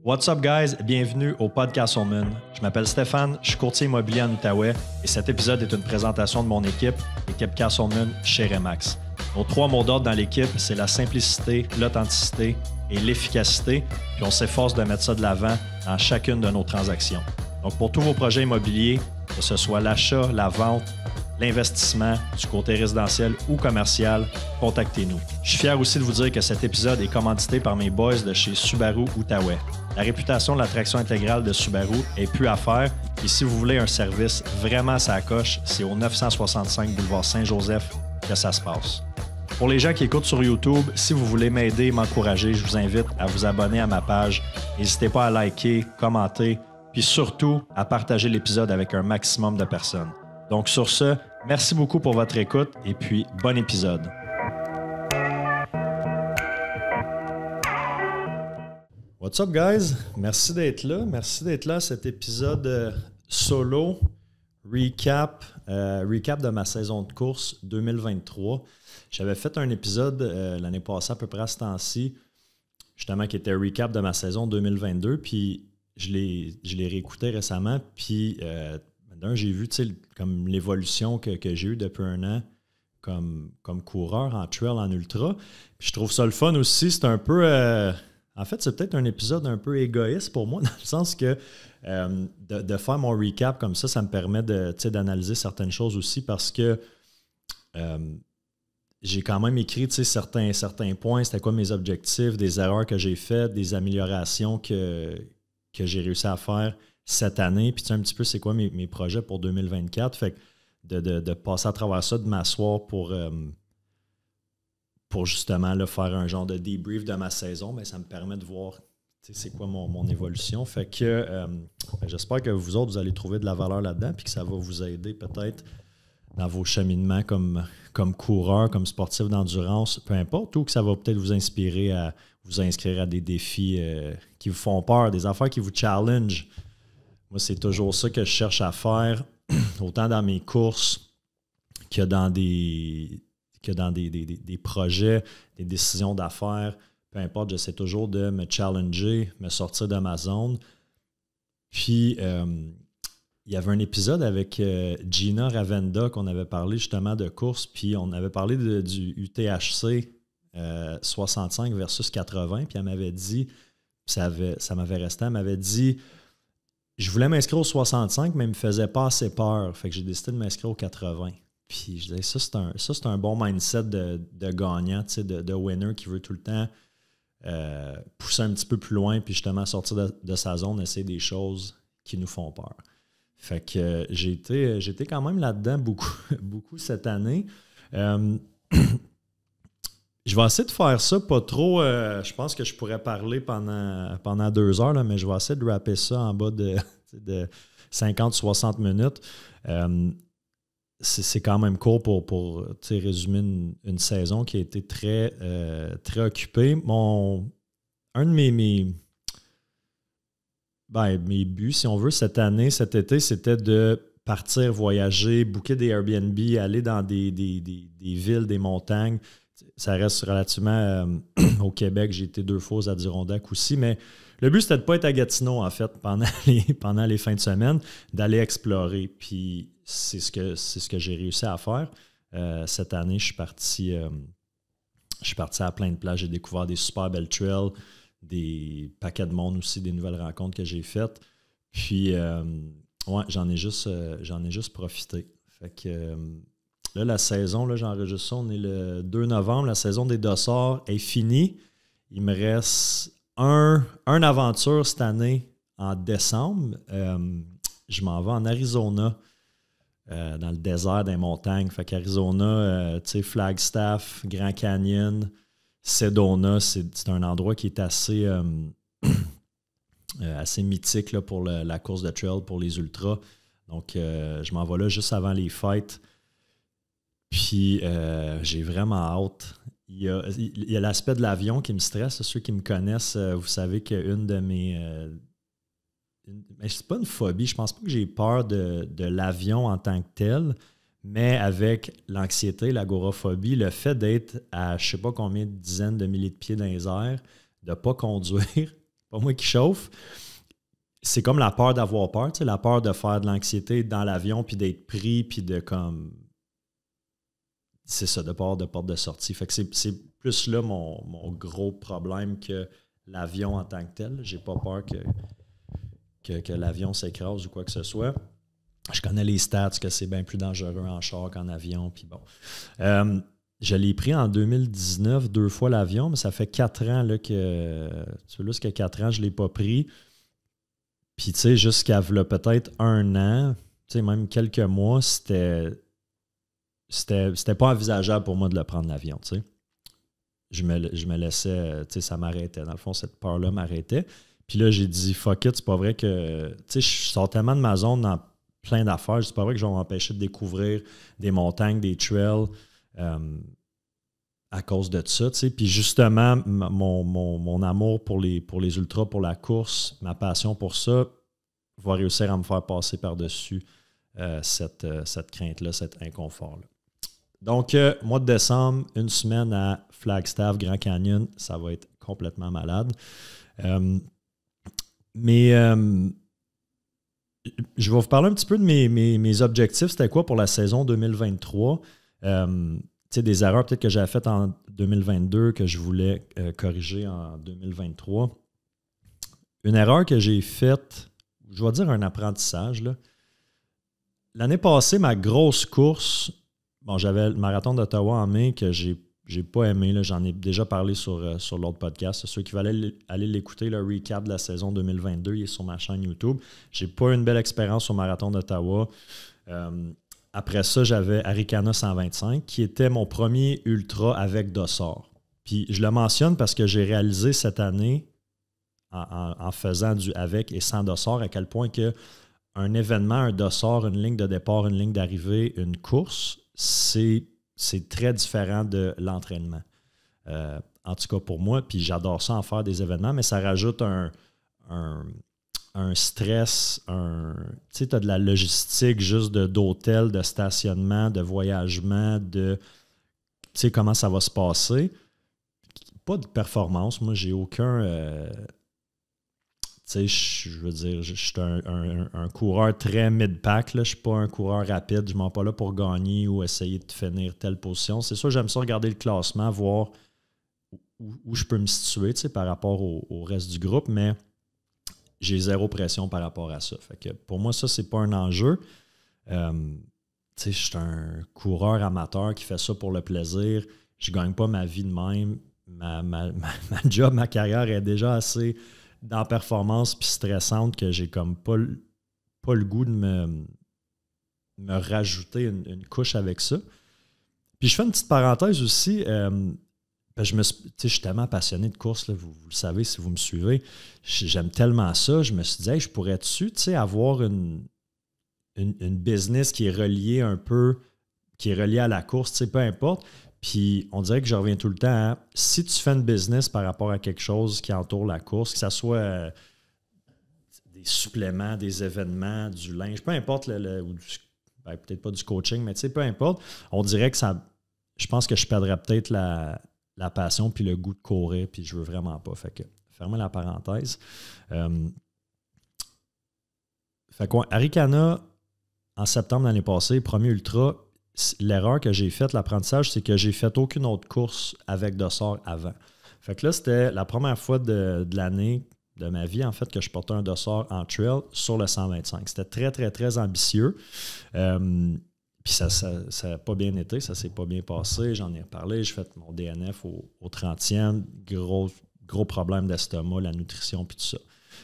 What's up guys, bienvenue au Podcast Moon. Je m'appelle Stéphane, je suis courtier immobilier en Outaouais et cet épisode est une présentation de mon équipe Castleman chez Remax. Nos 3 mots d'ordre dans l'équipe, c'est la simplicité, l'authenticité et l'efficacité, puis on s'efforce de mettre ça de l'avant dans chacune de nos transactions. Donc pour tous vos projets immobiliers, que ce soit l'achat, la vente, l'investissement, du côté résidentiel ou commercial, contactez-nous. Je suis fier aussi de vous dire que cet épisode est commandité par mes boys de chez Subaru Outaouais. La réputation de la traction intégrale de Subaru est plus à faire et si vous voulez un service vraiment à sa coche, c'est au 965 boulevard Saint-Joseph que ça se passe. Pour les gens qui écoutent sur YouTube, si vous voulez m'aider et m'encourager, je vous invite à vous abonner à ma page. N'hésitez pas à liker, commenter, puis surtout à partager l'épisode avec un maximum de personnes. Donc sur ce, merci beaucoup pour votre écoute et puis bon épisode. What's up guys? Merci d'être là. Merci d'être là à cet épisode solo, recap de ma saison de course 2023. J'avais fait un épisode l'année passée à peu près à ce temps-ci, justement qui était recap de ma saison 2022, puis je l'ai réécouté récemment, puis j'ai vu comme l'évolution que j'ai eue depuis un an comme coureur en trail, en ultra. Puis je trouve ça le fun aussi. C'est un peu... en fait, c'est peut-être un épisode un peu égoïste pour moi, dans le sens que de faire mon recap comme ça me permet d'analyser certaines choses aussi parce que j'ai quand même écrit certains points, c'était quoi mes objectifs, des erreurs que j'ai faites, des améliorations que j'ai réussi à faire cette année, puis un petit peu c'est quoi mes projets pour 2024. Fait que de passer à travers ça, de m'asseoir pour justement là, faire un genre de debrief de ma saison, mais ça me permet de voir c'est quoi mon évolution. Fait que j'espère que vous autres, vous allez trouver de la valeur là-dedans puis que ça va vous aider peut-être dans vos cheminements comme coureur, comme sportif d'endurance, peu importe, ou que ça va peut-être vous inspirer à vous inscrire à des défis qui vous font peur, des affaires qui vous challenge. Moi, c'est toujours ça que je cherche à faire, autant dans mes courses que dans des projets, des décisions d'affaires. Peu importe, j'essaie toujours de me challenger, me sortir de ma zone. Puis, il y avait un épisode avec Gina Ravenda qu'on avait parlé justement de course, puis on avait parlé du UTHC 65 versus 80, puis elle m'avait dit, ça m'avait resté, elle m'avait dit, je voulais m'inscrire au 65, mais elle ne me faisait pas assez peur, fait que j'ai décidé de m'inscrire au 80. Puis je disais, ça c'est un bon mindset de gagnant, de winner qui veut tout le temps pousser un petit peu plus loin, puis justement sortir de sa zone, essayer des choses qui nous font peur. Fait que j'ai été quand même là-dedans beaucoup cette année. Je vais essayer de faire ça pas trop. Je pense que je pourrais parler pendant 2 heures, là, mais je vais essayer de rapper ça en bas de 50-60 minutes. C'est quand même court pour résumer une saison qui a été très, très occupée. Un de mes buts, si on veut, cet été, c'était de partir, voyager, booker des Airbnb, aller dans des villes, des montagnes. Ça reste relativement au Québec. J'ai été 2 fois aux Adirondacks aussi, mais le but, c'était de ne pas être à Gatineau, en fait, pendant les fins de semaine, d'aller explorer. Puis c'est ce que j'ai réussi à faire. Cette année, je suis parti à plein de plages. J'ai découvert des super belles trails, des paquets de monde aussi, des nouvelles rencontres que j'ai faites. Puis, j'en ai juste profité. Fait que là, la saison, là, j'enregistre ça, on est le 2 novembre, la saison des dossards est finie. Il me reste un aventure cette année en décembre. Je m'en vais en Arizona, dans le désert des montagnes. Fait qu'Arizona, Flagstaff, Grand Canyon, Sedona, c'est un endroit qui est assez mythique là, pour la course de trail, pour les ultras. Donc, je m'en vais là juste avant les fêtes. Puis, j'ai vraiment hâte. Il y a l'aspect de l'avion qui me stresse. Ceux qui me connaissent, vous savez qu'une de mes... c'est pas une phobie. Je pense pas que j'ai peur de l'avion en tant que tel, mais avec l'anxiété, l'agoraphobie, le fait d'être à je sais pas combien de dizaines de milliers de pieds dans les airs, de ne pas conduire, pas moi qui chauffe. C'est comme la peur d'avoir peur, tu sais, la peur de faire de l'anxiété dans l'avion, puis d'être pris, puis de comme... C'est ça, de peur de porte de sortie. Fait que c'est plus là mon gros problème que l'avion en tant que tel. J'ai pas peur que l'avion s'écrase ou quoi que ce soit. Je connais les stats, que c'est bien plus dangereux en char qu'en avion, puis bon. Je l'ai pris en 2019, 2 fois l'avion, mais ça fait 4 ans là, que... Tu vois, jusqu'à 4 ans, je ne l'ai pas pris. Puis, tu sais, jusqu'à peut-être 1 an, tu sais, même quelques mois, c'était pas envisageable pour moi de le prendre l'avion, tu sais. Je me laissais, tu sais, ça m'arrêtait. Dans le fond, cette peur-là m'arrêtait. Puis là, j'ai dit, fuck it, c'est pas vrai que... Tu sais, je sors tellement de ma zone dans plein d'affaires, c'est pas vrai que je vais m'empêcher de découvrir des montagnes, des trails à cause de ça, tu sais. Puis justement, mon amour pour les ultras, pour la course, ma passion pour ça, va réussir à me faire passer par-dessus cette crainte-là, cet inconfort-là. Donc, mois de décembre, 1 semaine à Flagstaff, Grand Canyon, ça va être complètement malade. Mais je vais vous parler un petit peu de mes objectifs. C'était quoi pour la saison 2023? Des erreurs peut-être que j'avais faites en 2022 que je voulais corriger en 2023. Une erreur que j'ai faite, je vais dire un apprentissage, là. L'année passée, ma grosse course, bon, j'avais le marathon d'Ottawa en mai que j'ai pas aimé. Là, j'en ai déjà parlé sur l'autre podcast. Ceux qui veulent aller l'écouter, le recap de la saison 2022, il est sur ma chaîne YouTube. J'ai pas eu une belle expérience au marathon d'Ottawa. Après ça, j'avais Arikana 125, qui était mon premier ultra avec dossard. Puis je le mentionne parce que j'ai réalisé cette année, en faisant du avec et sans dossard, à quel point que un événement, un dossard, une ligne de départ, une ligne d'arrivée, une course, c'est très différent de l'entraînement. En tout cas pour moi, puis j'adore ça en faire des événements, mais ça rajoute un stress, tu sais, tu as de la logistique juste d'hôtel, de stationnement, de voyagement, tu sais, comment ça va se passer. Pas de performance. Moi, j'ai aucun... tu sais, je veux dire, je suis un coureur très mid-pack. Je ne suis pas un coureur rapide. Je ne m'en pas là pour gagner ou essayer de finir telle position. C'est sûr, j'aime ça regarder le classement, voir où je peux me situer, tu sais, par rapport au reste du groupe, mais j'ai 0 pression par rapport à ça. Fait que pour moi, ça, c'est pas un enjeu. Tu sais, je suis un coureur amateur qui fait ça pour le plaisir. Je ne gagne pas ma vie de même. Ma job, ma carrière est déjà assez dans la performance puis stressante que j'ai comme pas le goût de me rajouter une couche avec ça. Puis je fais une petite parenthèse aussi. Je suis tellement passionné de course, là, vous le savez si vous me suivez. J'aime tellement ça. Je me suis dit, hey, je pourrais-tu avoir une business qui est reliée un peu, qui est reliée à la course, peu importe. Puis on dirait que je reviens tout le temps à si tu fais une business par rapport à quelque chose qui entoure la course, que ce soit des suppléments, des événements, du linge, peu importe, peut-être pas du coaching, mais peu importe, on dirait que ça. Je pense que je perdrais peut-être la passion puis le goût de courir, puis je veux vraiment pas. Fait que, fermez la parenthèse. Fait quoi, Arikana, en septembre l'année passée, premier ultra, l'erreur que j'ai faite, l'apprentissage, c'est que j'ai fait aucune autre course avec dossard avant. Fait que là, c'était la première fois de l'année, de ma vie, en fait, que je portais un dossard en trail sur le 125. C'était très, très, très ambitieux. Puis ça n'a pas bien été, ça s'est pas bien passé. J'en ai reparlé, j'ai fait mon DNF au 30e. Gros problème d'estomac, la nutrition, puis tout ça.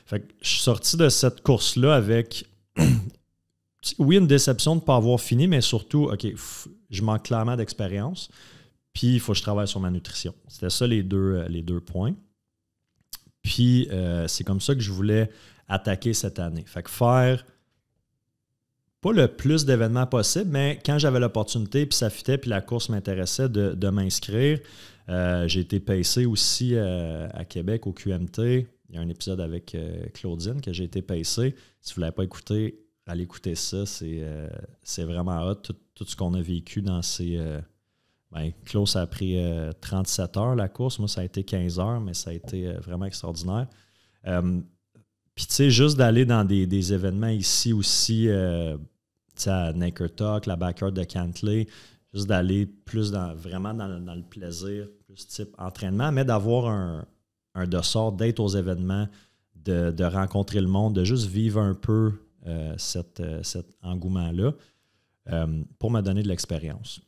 Fait que je suis sorti de cette course-là avec... Oui, une déception de ne pas avoir fini, mais surtout, OK, je manque clairement d'expérience, puis il faut que je travaille sur ma nutrition. C'était ça les deux points. Puis, c'est comme ça que je voulais attaquer cette année. Fait que faire pas le plus d'événements possible, mais quand j'avais l'opportunité, puis ça fitait, puis la course m'intéressait de m'inscrire. J'ai été pacé aussi à Québec, au QMT. Il y a un épisode avec Claudine que j'ai été pacé. Si vous ne l'avez pas écouté, allez écouter ça. C'est vraiment hot. Tout ce qu'on a vécu dans ces... Claude, ça a pris 37 heures la course. Moi, ça a été 15 heures, mais ça a été vraiment extraordinaire. Puis, tu sais, juste d'aller dans des événements ici aussi, tu sais, à Naker Talk, la backyard de Cantley, juste d'aller plus vraiment dans le plaisir, plus type entraînement, mais d'avoir un dessert, d'être aux événements, de rencontrer le monde, de juste vivre un peu cet engouement-là pour me donner de l'expérience.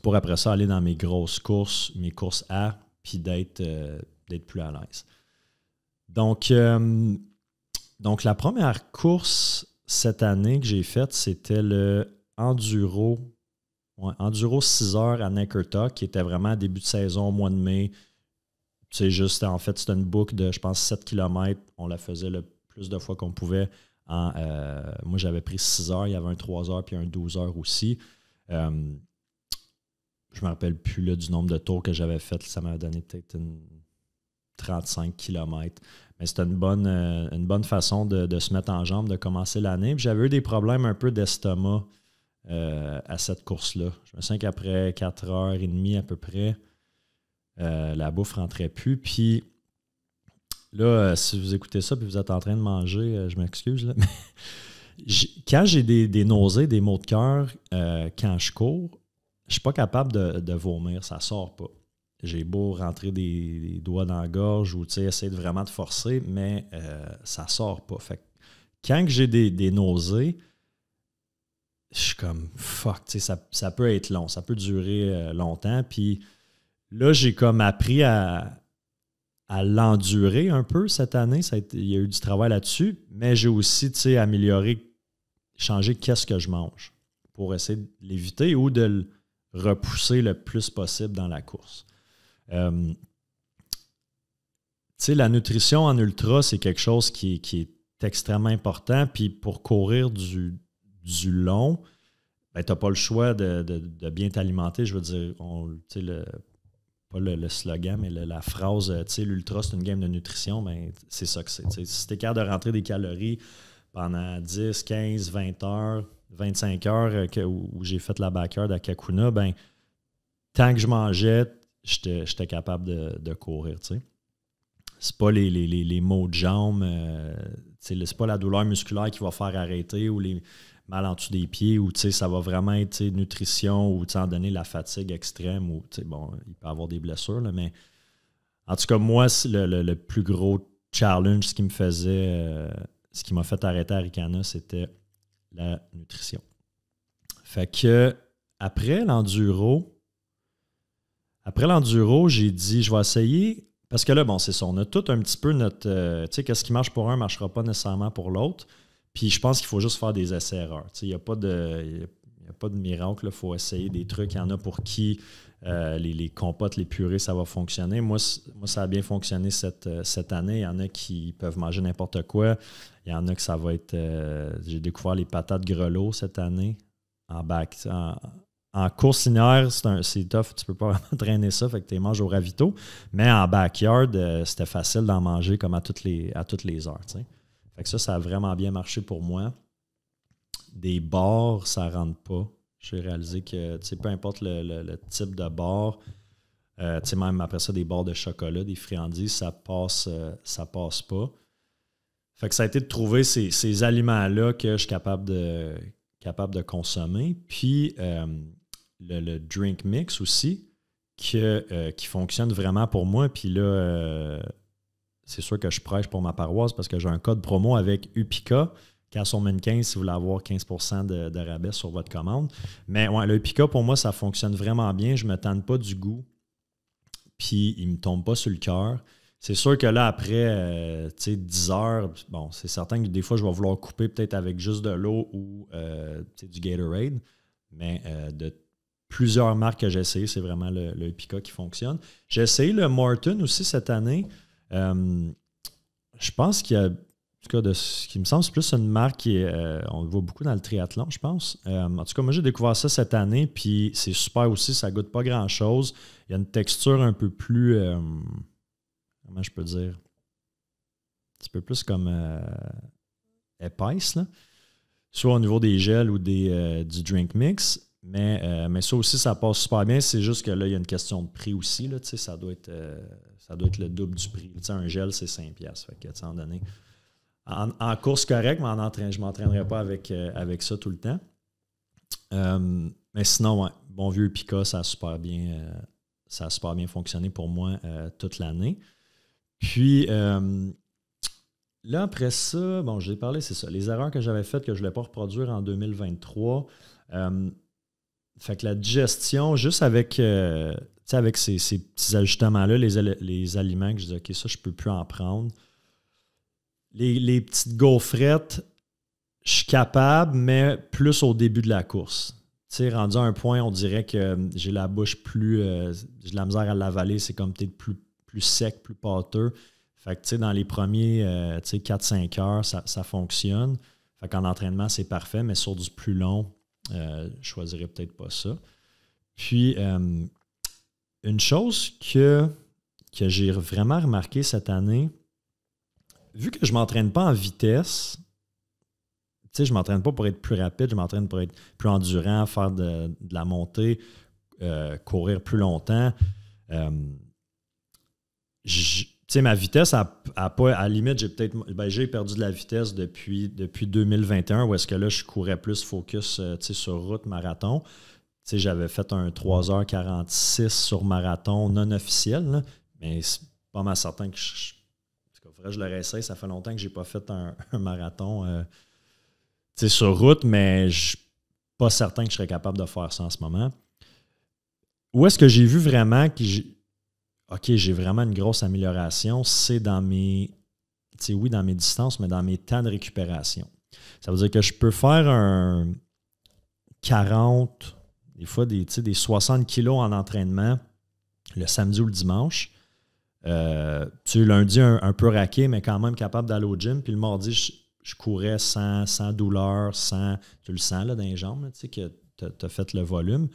Pour après ça, aller dans mes grosses courses, mes courses A, puis d'être plus à l'aise. Donc, la première course cette année que j'ai faite, c'était le Enduro 6 heures à Naker Talk, qui était vraiment début de saison, au mois de mai. C'est juste, en fait, c'était une boucle de, je pense, 7 km. On la faisait le plus de fois qu'on pouvait. Moi, j'avais pris 6 heures. Il y avait un 3 heures puis un 12 heures aussi. Je ne me rappelle plus là, du nombre de tours que j'avais fait. Ça m'a donné peut-être 35 km. Mais c'était une bonne façon de se mettre en jambe, de commencer l'année. Puis j'avais eu des problèmes un peu d'estomac à cette course-là. Je me sens qu'après 4h30 à peu près, la bouffe ne rentrait plus. Puis là, si vous écoutez ça et vous êtes en train de manger, je m'excuse, là, mais quand j'ai des nausées, des maux de cœur, quand je cours, je ne suis pas capable de vomir, ça ne sort pas. J'ai beau rentrer des doigts dans la gorge ou essayer vraiment de forcer, mais ça ne sort pas. Fait que quand j'ai des nausées, je suis comme fuck, ça peut être long, ça peut durer longtemps. Puis là, j'ai comme appris à l'endurer un peu cette année. Il y a eu du travail là-dessus, mais j'ai aussi amélioré, changé qu'est-ce que je mange pour essayer de l'éviter ou de le repousser le plus possible dans la course. La nutrition en ultra, c'est quelque chose qui est extrêmement important. Puis pour courir du long, ben, tu n'as pas le choix de bien t'alimenter. Je veux dire, pas le slogan, mais la phrase, l'ultra, c'est une game de nutrition, ben, c'est ça que c'est. Si tu es capable de rentrer des calories pendant 10, 15, 20 heures, 25 heures où j'ai fait la backyard à Kakuna, ben, tant que je mangeais, j'étais capable de courir. T'sais. C'est pas les maux de jambes, c'est pas la douleur musculaire qui va faire arrêter ou les mal en dessous des pieds ou ça va vraiment être nutrition ou en donner la fatigue extrême ou bon, il peut y avoir des blessures, là, mais en tout cas, moi, le plus gros challenge, ce qui m'a fait arrêter Arikana, c'était la nutrition. Fait que après l'enduro, j'ai dit, je vais essayer, parce que là, bon, c'est ça, on a tout un petit peu notre, qu'est-ce qui marche pour un ne marchera pas nécessairement pour l'autre. Puis je pense qu'il faut juste faire des essais-erreurs. Il n'y a pas de miracle, il faut essayer des trucs. Il y en a pour qui les compotes, les purées, ça va fonctionner. Moi, ça a bien fonctionné cette année. Il y en a qui peuvent manger n'importe quoi. Il y en a que ça va être... j'ai découvert les patates grelots cette année en course linéaire, c'est tough, tu ne peux pas vraiment traîner ça, fait que tu les manges au ravito. Mais en backyard, c'était facile d'en manger comme à toutes les heures. T'sais. Fait que ça a vraiment bien marché pour moi. Des bars, ça ne rentre pas. J'ai réalisé que peu importe le type de bar, même après ça, des barres de chocolat, des friandises, ça passe pas. Fait que ça a été de trouver ces aliments-là que je suis capable de consommer. Puis le drink mix aussi, qui fonctionne vraiment pour moi. Puis là, c'est sûr que je prêche pour ma paroisse parce que j'ai un code promo avec UPICA, Castleman 15, si vous voulez avoir 15% de rabais sur votre commande. Mais ouais, le UPICA, pour moi, ça fonctionne vraiment bien. Je ne me tente pas du goût. Puis il ne me tombe pas sur le cœur. C'est sûr que là, après 10 heures, bon, c'est certain que des fois, je vais vouloir couper peut-être avec juste de l'eau ou du Gatorade. Mais de plusieurs marques que j'ai essayé, c'est vraiment le Epica qui fonctionne. J'ai essayé le Morton aussi cette année. Je pense qu'il y a, en tout cas, de ce qui me semble, c'est plus une marque qui est, on le voit beaucoup dans le triathlon, je pense. En tout cas, moi, j'ai découvert ça cette année, puis c'est super aussi, ça goûte pas grand-chose. Il y a une texture un peu plus, comment je peux dire, un petit peu plus comme épaisse, là. Soit au niveau des gels ou du drink mix. Mais ça aussi, ça passe super bien. C'est juste que là, il y a une question de prix aussi. Là, ça doit être le double du prix. Un gel, c'est 5$. Fait que, en donné, en course correcte, mais je ne m'entraînerai pas avec ça tout le temps. Mais sinon, ouais, bon vieux Pika, ça a super bien fonctionné pour moi toute l'année. Puis là, après ça, bon, j'ai parlé, c'est ça, les erreurs que j'avais faites que je ne voulais pas reproduire en 2023. Fait que la digestion, juste avec ces petits ajustements-là, les aliments que je disais, OK, ça, je ne peux plus en prendre. Les petites gaufrettes, je suis capable, mais plus au début de la course. Tu sais, rendu à un point, on dirait que j'ai la bouche plus... j'ai de la misère à l'avaler, c'est comme peut-être plus sec, plus pâteux. Fait que, tu sais, dans les premiers 4-5 heures, ça fonctionne. Fait qu'en entraînement, c'est parfait, mais sur du plus long, je choisirais peut-être pas ça. Puis, une chose que j'ai vraiment remarqué cette année, vu que je ne m'entraîne pas en vitesse, tu sais, je ne m'entraîne pas pour être plus rapide, je m'entraîne pour être plus endurant, faire de la montée, courir plus longtemps. Tu sais, ma vitesse, à la limite, j'ai perdu de la vitesse depuis 2021, où est-ce que là, je courais plus focus sur route, marathon. Tu sais, j'avais fait un 3h46 sur marathon non officiel, là, mais c'est pas mal certain que je le réessaye. Ça fait longtemps que je n'ai pas fait un marathon sur route, mais je ne suis pas certain que je serais capable de faire ça en ce moment. Où est-ce que j'ai vu vraiment que j'ai vraiment une grosse amélioration, c'est dans mes distances, mais dans mes temps de récupération. Ça veut dire que je peux faire un 40, des fois des 60 kilos en entraînement le samedi ou le dimanche. Lundi, un peu raqué, mais quand même capable d'aller au gym. Puis le mardi, je courais sans douleur, tu le sens là, dans les jambes, tu sais, que tu as fait le volume.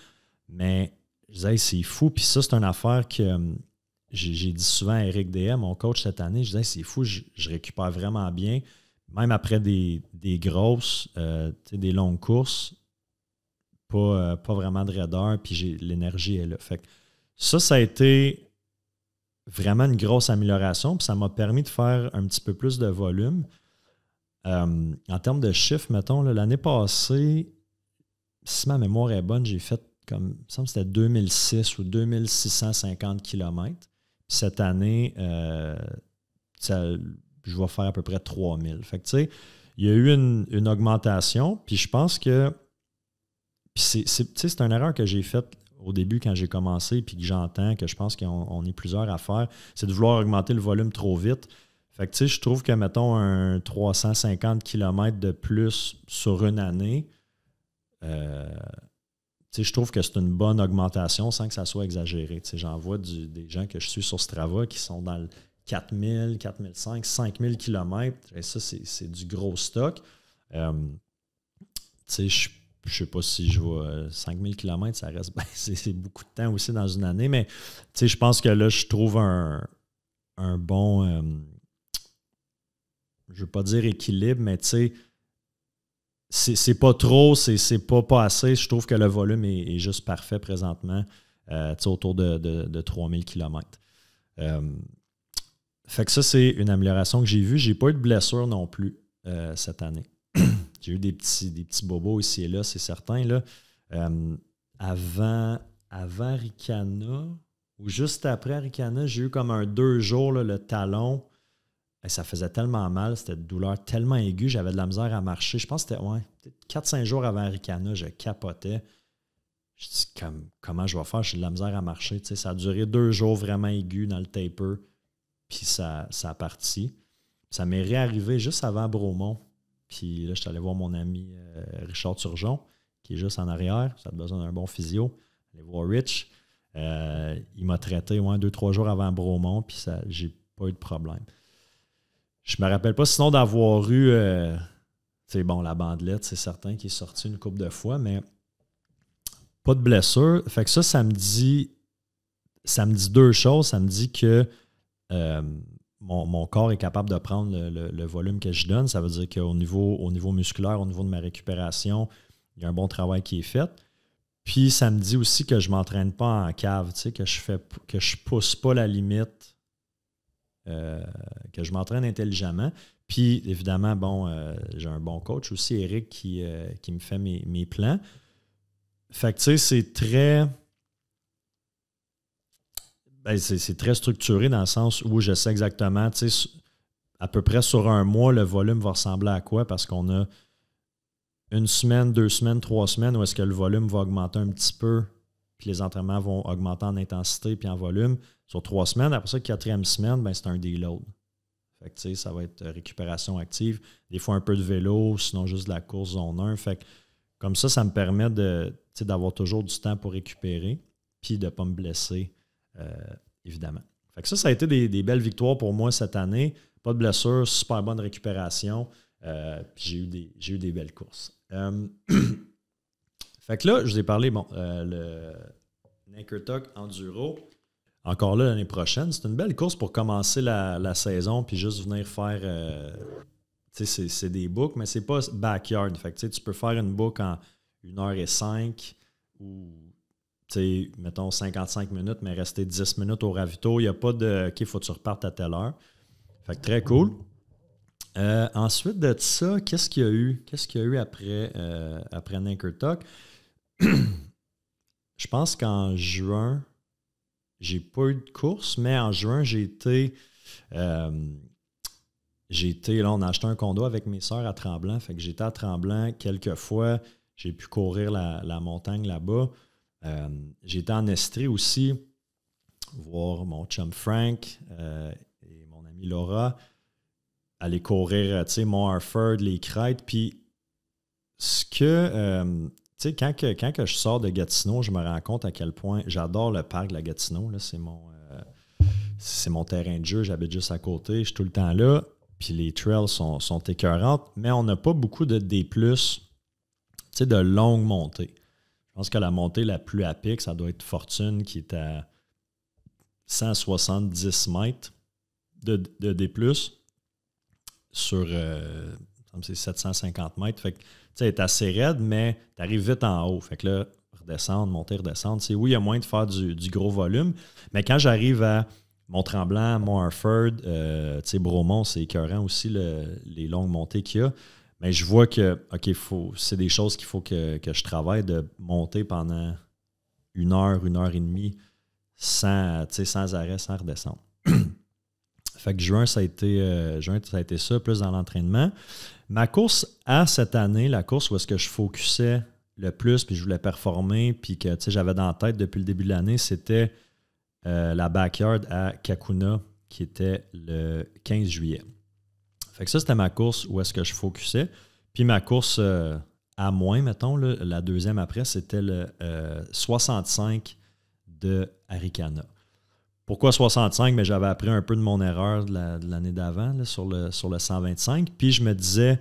Mais je disais, c'est fou. Puis ça, c'est une affaire que j'ai dit souvent à Eric Deshaies, mon coach cette année. Je disais, c'est fou, je récupère vraiment bien. Même après des grosses, des longues courses, pas vraiment de raideur, puis l'énergie est là. Fait que ça a été vraiment une grosse amélioration, puis ça m'a permis de faire un petit peu plus de volume. En termes de chiffres, mettons, là, l'année passée, si ma mémoire est bonne, j'ai fait il me semble que c'était 2006 ou 2650 km. Puis cette année, je vais faire à peu près 3000. Fait que tu sais, il y a eu une augmentation, puis je pense que c'est une erreur que j'ai faite au début quand j'ai commencé, puis que j'entends que je pense qu'on est plusieurs à faire, c'est de vouloir augmenter le volume trop vite. Fait que tu sais, je trouve que, mettons, un 350 km de plus sur une année, je trouve que c'est une bonne augmentation sans que ça soit exagéré. J'en vois des gens que je suis sur Strava qui sont dans le 4000, 4005, 5000 km. Et ça, c'est du gros stock. Je ne sais pas si je vois 5000 km, ça reste c'est beaucoup de temps aussi dans une année, mais je pense que là, je trouve un bon, je ne veux pas dire équilibre, mais c'est pas trop, c'est pas assez. Je trouve que le volume est juste parfait présentement, autour de 3000 km. Fait que ça, c'est une amélioration que j'ai vue. J'ai pas eu de blessure non plus cette année. J'ai eu des petits bobos ici et là, c'est certain. Là. Avant Ricana, ou juste après Ricana, j'ai eu comme un 2 jours, là, le talon. Et ça faisait tellement mal, c'était une douleur tellement aiguë, j'avais de la misère à marcher. Je pense que c'était peut-être 4-5 jours avant Ricana, je capotais. Je dis, comment je vais faire? J'ai de la misère à marcher. Tu sais, ça a duré 2 jours vraiment aigus dans le taper, puis ça a parti. Ça m'est réarrivé juste avant Bromont. Puis là, je suis allé voir mon ami Richard Turgeon, qui est juste en arrière. Ça a besoin d'un bon physio. Aller voir Rich. Il m'a traité 2-3 jours avant Bromont, puis j'ai pas eu de problème. Je me rappelle pas sinon d'avoir eu la bandelette, c'est certain, qui est sortie une couple de fois, mais pas de blessure. Fait que ça me dit 2 choses. Ça me dit que mon corps est capable de prendre le volume que je donne. Ça veut dire qu'au niveau musculaire, au niveau de ma récupération, il y a un bon travail qui est fait. Puis ça me dit aussi que je ne m'entraîne pas en cave, tu sais, que je pousse pas la limite, que je m'entraîne intelligemment. Puis évidemment, bon, j'ai un bon coach aussi, Eric, qui me fait mes plans. Fait que tu sais, c'est très. Ben, c'est très structuré dans le sens où je sais exactement, tu sais, à peu près sur un mois, le volume va ressembler à quoi parce qu'on a 1 semaine, 2 semaines, 3 semaines où est-ce que le volume va augmenter un petit peu, puis les entraînements vont augmenter en intensité puis en volume. Sur 3 semaines, après ça, 4e semaine, ben, c'est un deload. Fait que, tu sais, ça va être récupération active, des fois un peu de vélo, sinon juste de la course zone 1. Fait que, comme ça me permet d'avoir toujours du temps pour récupérer puis de ne pas me blesser. Évidemment. Fait que ça a été des belles victoires pour moi cette année. Pas de blessure, super bonne récupération. Puis j'ai eu des belles courses. Fait que là, je vous ai parlé, le Nakertok Enduro. Encore là, l'année prochaine, c'est une belle course pour commencer la saison puis juste venir faire... c'est des books, mais c'est pas backyard. Fait que tu peux faire une book en 1h05 ou... mettons 55 minutes, mais rester 10 minutes au ravito. Il n'y a pas de « OK, il faut que tu repartes à telle heure ». Fait que très cool. Ensuite de ça, qu'est-ce qu'il y a eu? Qu'est-ce qu'il y a eu après Nakertok? Je pense qu'en juin, j'ai pas eu de course, mais en juin, j'ai été, là, on a acheté un condo avec mes sœurs à Tremblant. Fait que j'étais à Tremblant quelques fois. J'ai pu courir la montagne là-bas. J'étais en Estrie aussi, voir mon chum Frank et mon amie Laura aller courir, Mont Harford, les crêtes. Puis, ce que, quand je sors de Gatineau, je me rends compte à quel point j'adore le parc de la Gatineau. Là, c'est mon terrain de jeu, j'habite juste à côté, je suis tout le temps là. Puis les trails sont écœurantes, mais on n'a pas beaucoup de D+, de longues montées. Je pense que la montée la plus à pic, ça doit être Fortune qui est à 170 mètres de D+, sur c'est 750 mètres. Fait que elle est assez raide, mais tu arrives vite en haut. Fait que là, redescendre, monter, redescendre. Oui, il y a moyen de faire du gros volume, mais quand j'arrive à Mont-Tremblant, Mont-Harford, Bromont, c'est écœurant aussi les longues montées qu'il y a. Mais je vois que, OK, c'est des choses qu'il faut que je travaille, de monter pendant 1 heure, 1 heure et demie, sans arrêt, sans redescendre. Fait que juin, ça a été ça, plus dans l'entraînement. Ma course à cette année, la course où est-ce que je focusais le plus, puis je voulais performer, puis que j'avais dans la tête depuis le début de l'année, c'était la backyard à Kakuna, qui était le 15 juillet. Fait que ça, c'était ma course où est-ce que je focusais. Puis ma course à moins, mettons, là, la deuxième après, c'était le 65 de Arikana. Pourquoi 65? Mais j'avais appris un peu de mon erreur de l'année d'avant là, sur le 125. Puis je me disais,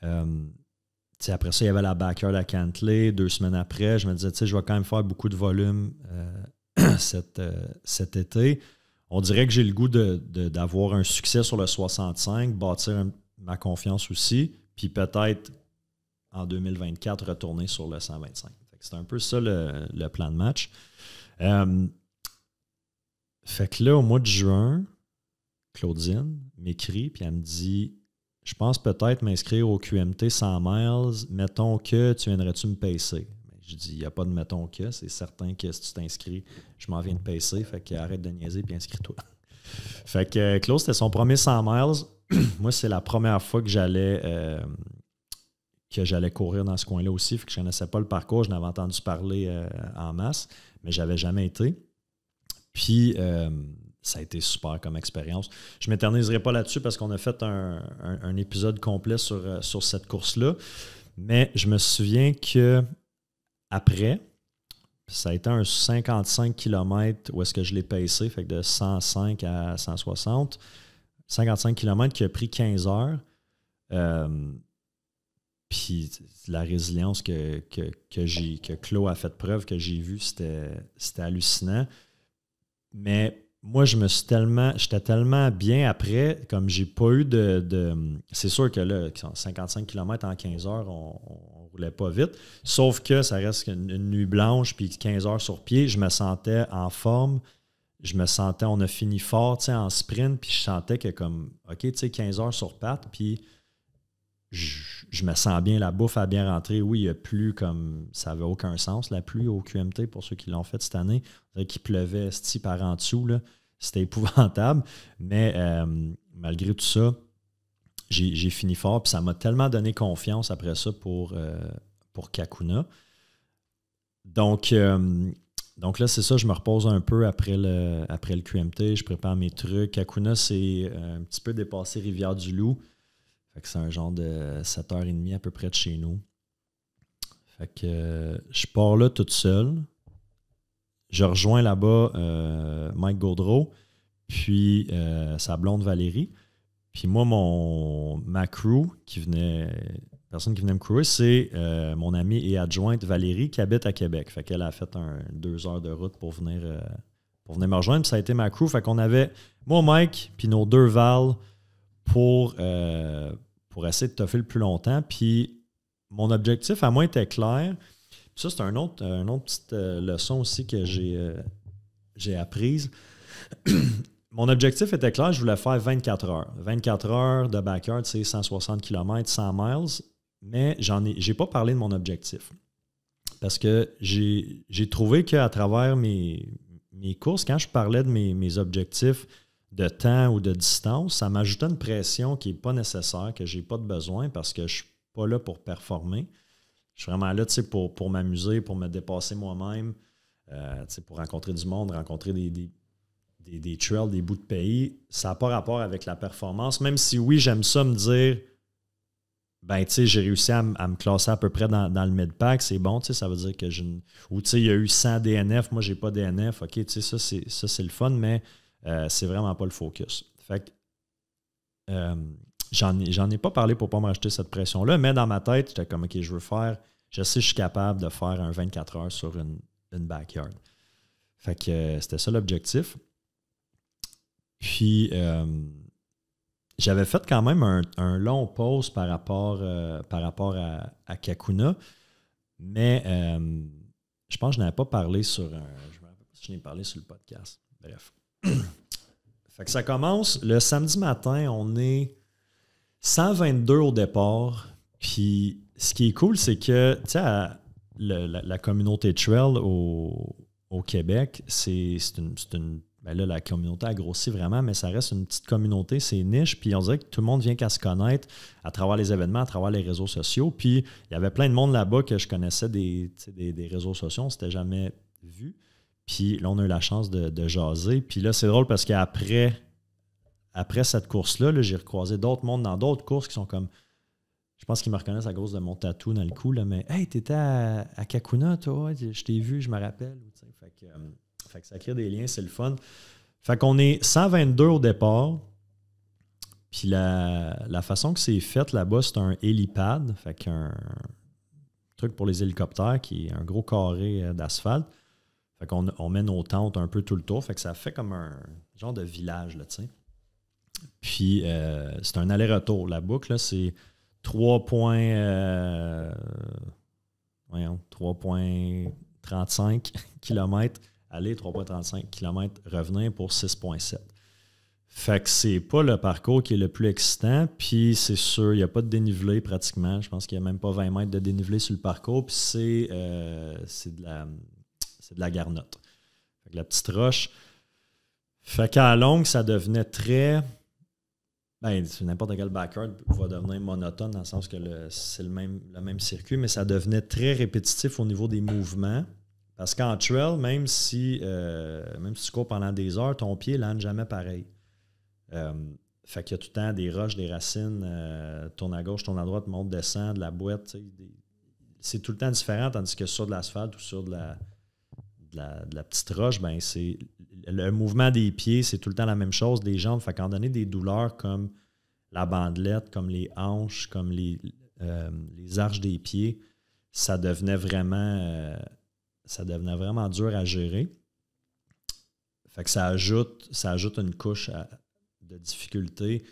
après ça, il y avait la backyard à Cantley. 2 semaines après, je me disais, je vais quand même faire beaucoup de volume cet été. On dirait que j'ai le goût d'avoir un succès sur le 65, bâtir ma confiance aussi, puis peut-être en 2024 retourner sur le 125. C'est un peu ça le plan de match. Fait que là, au mois de juin, Claudine m'écrit, puis elle me dit, je pense peut-être m'inscrire au QMT 100 miles, mettons que tu viendrais-tu me pacer? Je dis, il n'y a pas de mettons que, c'est certain que si tu t'inscris, je m'en viens de pacer, fait que arrête de niaiser puis inscris-toi. Fait que Claude, c'était son premier 100 miles. Moi, c'est la première fois que j'allais courir dans ce coin-là aussi, fait que je ne connaissais pas le parcours, je n'avais entendu parler en masse, mais je n'avais jamais été. Puis, ça a été super comme expérience. Je ne m'éterniserai pas là-dessus parce qu'on a fait un épisode complet sur cette course-là, mais je me souviens que après, ça a été un 55 km où est-ce que je l'ai pacé, fait que de 105 à 160. 55 km qui a pris 15 heures. Puis la résilience que Claude a fait preuve, que j'ai vue, c'était hallucinant. Mais moi, j'étais tellement bien après, comme j'ai pas eu de c'est sûr que là, 55 km en 15 heures, on roulais pas vite. Sauf que ça reste une nuit blanche, puis 15 heures sur pied, je me sentais en forme. On a fini fort, en sprint, puis je sentais que comme, OK, 15 heures sur patte, puis je me sens bien, la bouffe a bien rentré. Oui, il n'y a plus comme, ça n'avait aucun sens, la pluie au QMT, pour ceux qui l'ont fait cette année. On dirait qu'il pleuvait par en dessous, là. C'était épouvantable. Mais malgré tout ça, j'ai fini fort, puis ça m'a tellement donné confiance après ça pour Kakuna. Donc là, c'est ça, je me repose un peu après le QMT, je prépare mes trucs. Kakuna, c'est un petit peu dépassé Rivière-du-Loup. Fait que c'est un genre de 7h30 à peu près de chez nous. Fait que je pars là toute seule. Je rejoins là-bas Mike Gaudreau, puis sa blonde Valérie. Puis moi, ma crew personne qui venait me crewer, c'est mon amie et adjointe Valérie qui habite à Québec. Fait qu'elle a fait 2 heures de route pour venir me rejoindre. Puis ça a été ma crew. Fait qu'on avait moi, Mike, puis nos 2 Val pour essayer de toffer le plus longtemps. Puis mon objectif à moi était clair. Puis ça, c'est une autre petite leçon aussi que j'ai apprise. Mon objectif était clair, je voulais faire 24 heures. 24 heures de backyard, c'est 160 km, 100 miles. Mais j'ai pas parlé de mon objectif. Parce que j'ai trouvé qu'à travers mes courses, quand je parlais de mes objectifs de temps ou de distance, ça m'ajoutait une pression qui n'est pas nécessaire, que je n'ai pas de besoin parce que je ne suis pas là pour performer. Je suis vraiment là pour m'amuser, pour me dépasser moi-même, pour rencontrer du monde, rencontrer des trails, des bouts de pays. Ça n'a pas rapport avec la performance, même si oui, j'aime ça me dire j'ai réussi à me classer à peu près dans le mid-pack, c'est bon, ça veut dire que ou il y a eu 100 DNF, moi j'ai pas DNF, OK, ça c'est le fun, mais c'est vraiment pas le focus. Fait que j'en ai pas parlé pour pas me rajouter cette pression-là, mais dans ma tête, j'étais comme OK, je sais que je suis capable de faire un 24 heures sur une backyard. Fait que c'était ça l'objectif. Puis j'avais fait quand même un long pause par rapport à Kakuna, mais je pense que je n'avais pas parlé je ne me rappelle pas si je n'ai parlé sur le podcast. Bref. Fait que ça commence le samedi matin, on est 122 au départ. Puis ce qui est cool, c'est que tu sais, la communauté trail au Québec, c'est une là, la communauté a grossi vraiment, mais ça reste une petite communauté, c'est niche. Puis on dirait que tout le monde vient qu'à se connaître à travers les événements, à travers les réseaux sociaux. Puis il y avait plein de monde là-bas que je connaissais des réseaux sociaux, on ne s'était jamais vu. Puis là, on a eu la chance de jaser. Puis là, c'est drôle parce qu'après cette course-là, là, j'ai recroisé d'autres mondes dans d'autres courses qui sont comme... Je pense qu'ils me reconnaissent à cause de mon tatou dans le cou, là, mais « Hey, t'étais à Kakuna, toi? Je t'ai vu, je me rappelle. » Fait que ça crée des liens, c'est le fun. Fait qu'on est 122 au départ. Puis la façon que c'est fait là-bas, c'est un hélipad. Fait qu'un truc pour les hélicoptères qui est un gros carré d'asphalte. Fait qu'on met nos tentes un peu tout le tour. Fait que ça fait comme un genre de village, là, tu sais. Puis c'est un aller-retour. La boucle, là, c'est 3,35 km. Aller 3,35 km, revenir pour 6,7. Fait que c'est pas le parcours qui est le plus excitant, puis c'est sûr, il n'y a pas de dénivelé pratiquement. Je pense qu'il n'y a même pas 20 mètres de dénivelé sur le parcours, puis c'est de la garnotte. Fait que la petite roche. Fait qu'à la longue, ça devenait très... n'importe quel backyard va devenir monotone dans le sens que c'est le même circuit, mais ça devenait très répétitif au niveau des mouvements. Parce qu'en trail, même si tu cours pendant des heures, ton pied ne lande jamais pareil. Fait qu'il y a tout le temps des roches, des racines, tourne à gauche, tourne à droite, monte, descend, de la boîte. C'est tout le temps différent, tandis que sur de l'asphalte ou sur de la petite roche, c'est le mouvement des pieds, c'est tout le temps la même chose, des jambes. Fait qu'en donner des douleurs comme la bandelette, comme les hanches, comme les arches des pieds, ça devenait vraiment dur à gérer. Fait que ça ajoute une couche de difficulté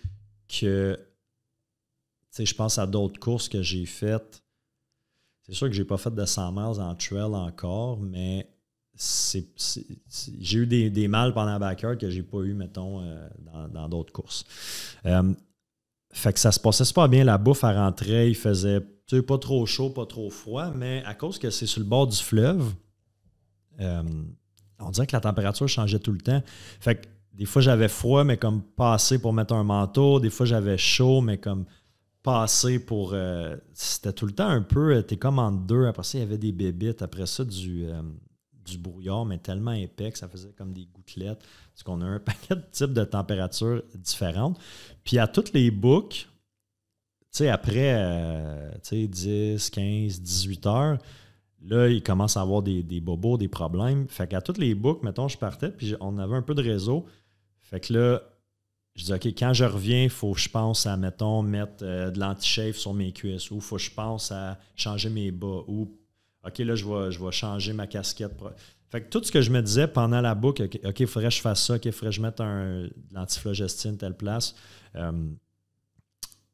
que, je pense à d'autres courses que j'ai faites. c'est sûr que j'ai pas fait de 100 miles en trail encore, mais j'ai eu des mal pendant la backyard que j'ai pas eu, mettons, dans d'autres courses. Fait que ça se passait super bien. La bouffe, elle rentrait, il faisait pas trop chaud, pas trop froid, mais à cause que c'est sur le bord du fleuve, on dirait que la température changeait tout le temps. Fait que des fois, j'avais froid, mais comme pas assez pour mettre un manteau. Des fois, j'avais chaud, mais comme pas assez pour... c'était tout le temps un peu... T'es comme en deux. Après ça, il y avait des bébites. Après ça, du brouillard, mais tellement épais que ça faisait comme des gouttelettes. Parce qu'on a un paquet de types de températures différentes. Puis à toutes les boucles, après 10, 15, 18 heures, là, il commence à avoir des bobos, des problèmes. Fait qu'à toutes les boucles, mettons, je partais, puis on avait un peu de réseau. Fait que là, je dis, OK, quand je reviens, il faut que je pense à, mettons, mettre de l'anti-shave sur mes cuisses, ou il faut que je pense à changer mes bas, ou OK, là, je vais changer ma casquette. Fait que tout ce que je me disais pendant la boucle, OK, il faudrait que je fasse ça, OK, il faudrait que je mette de l'antiflogestine telle place.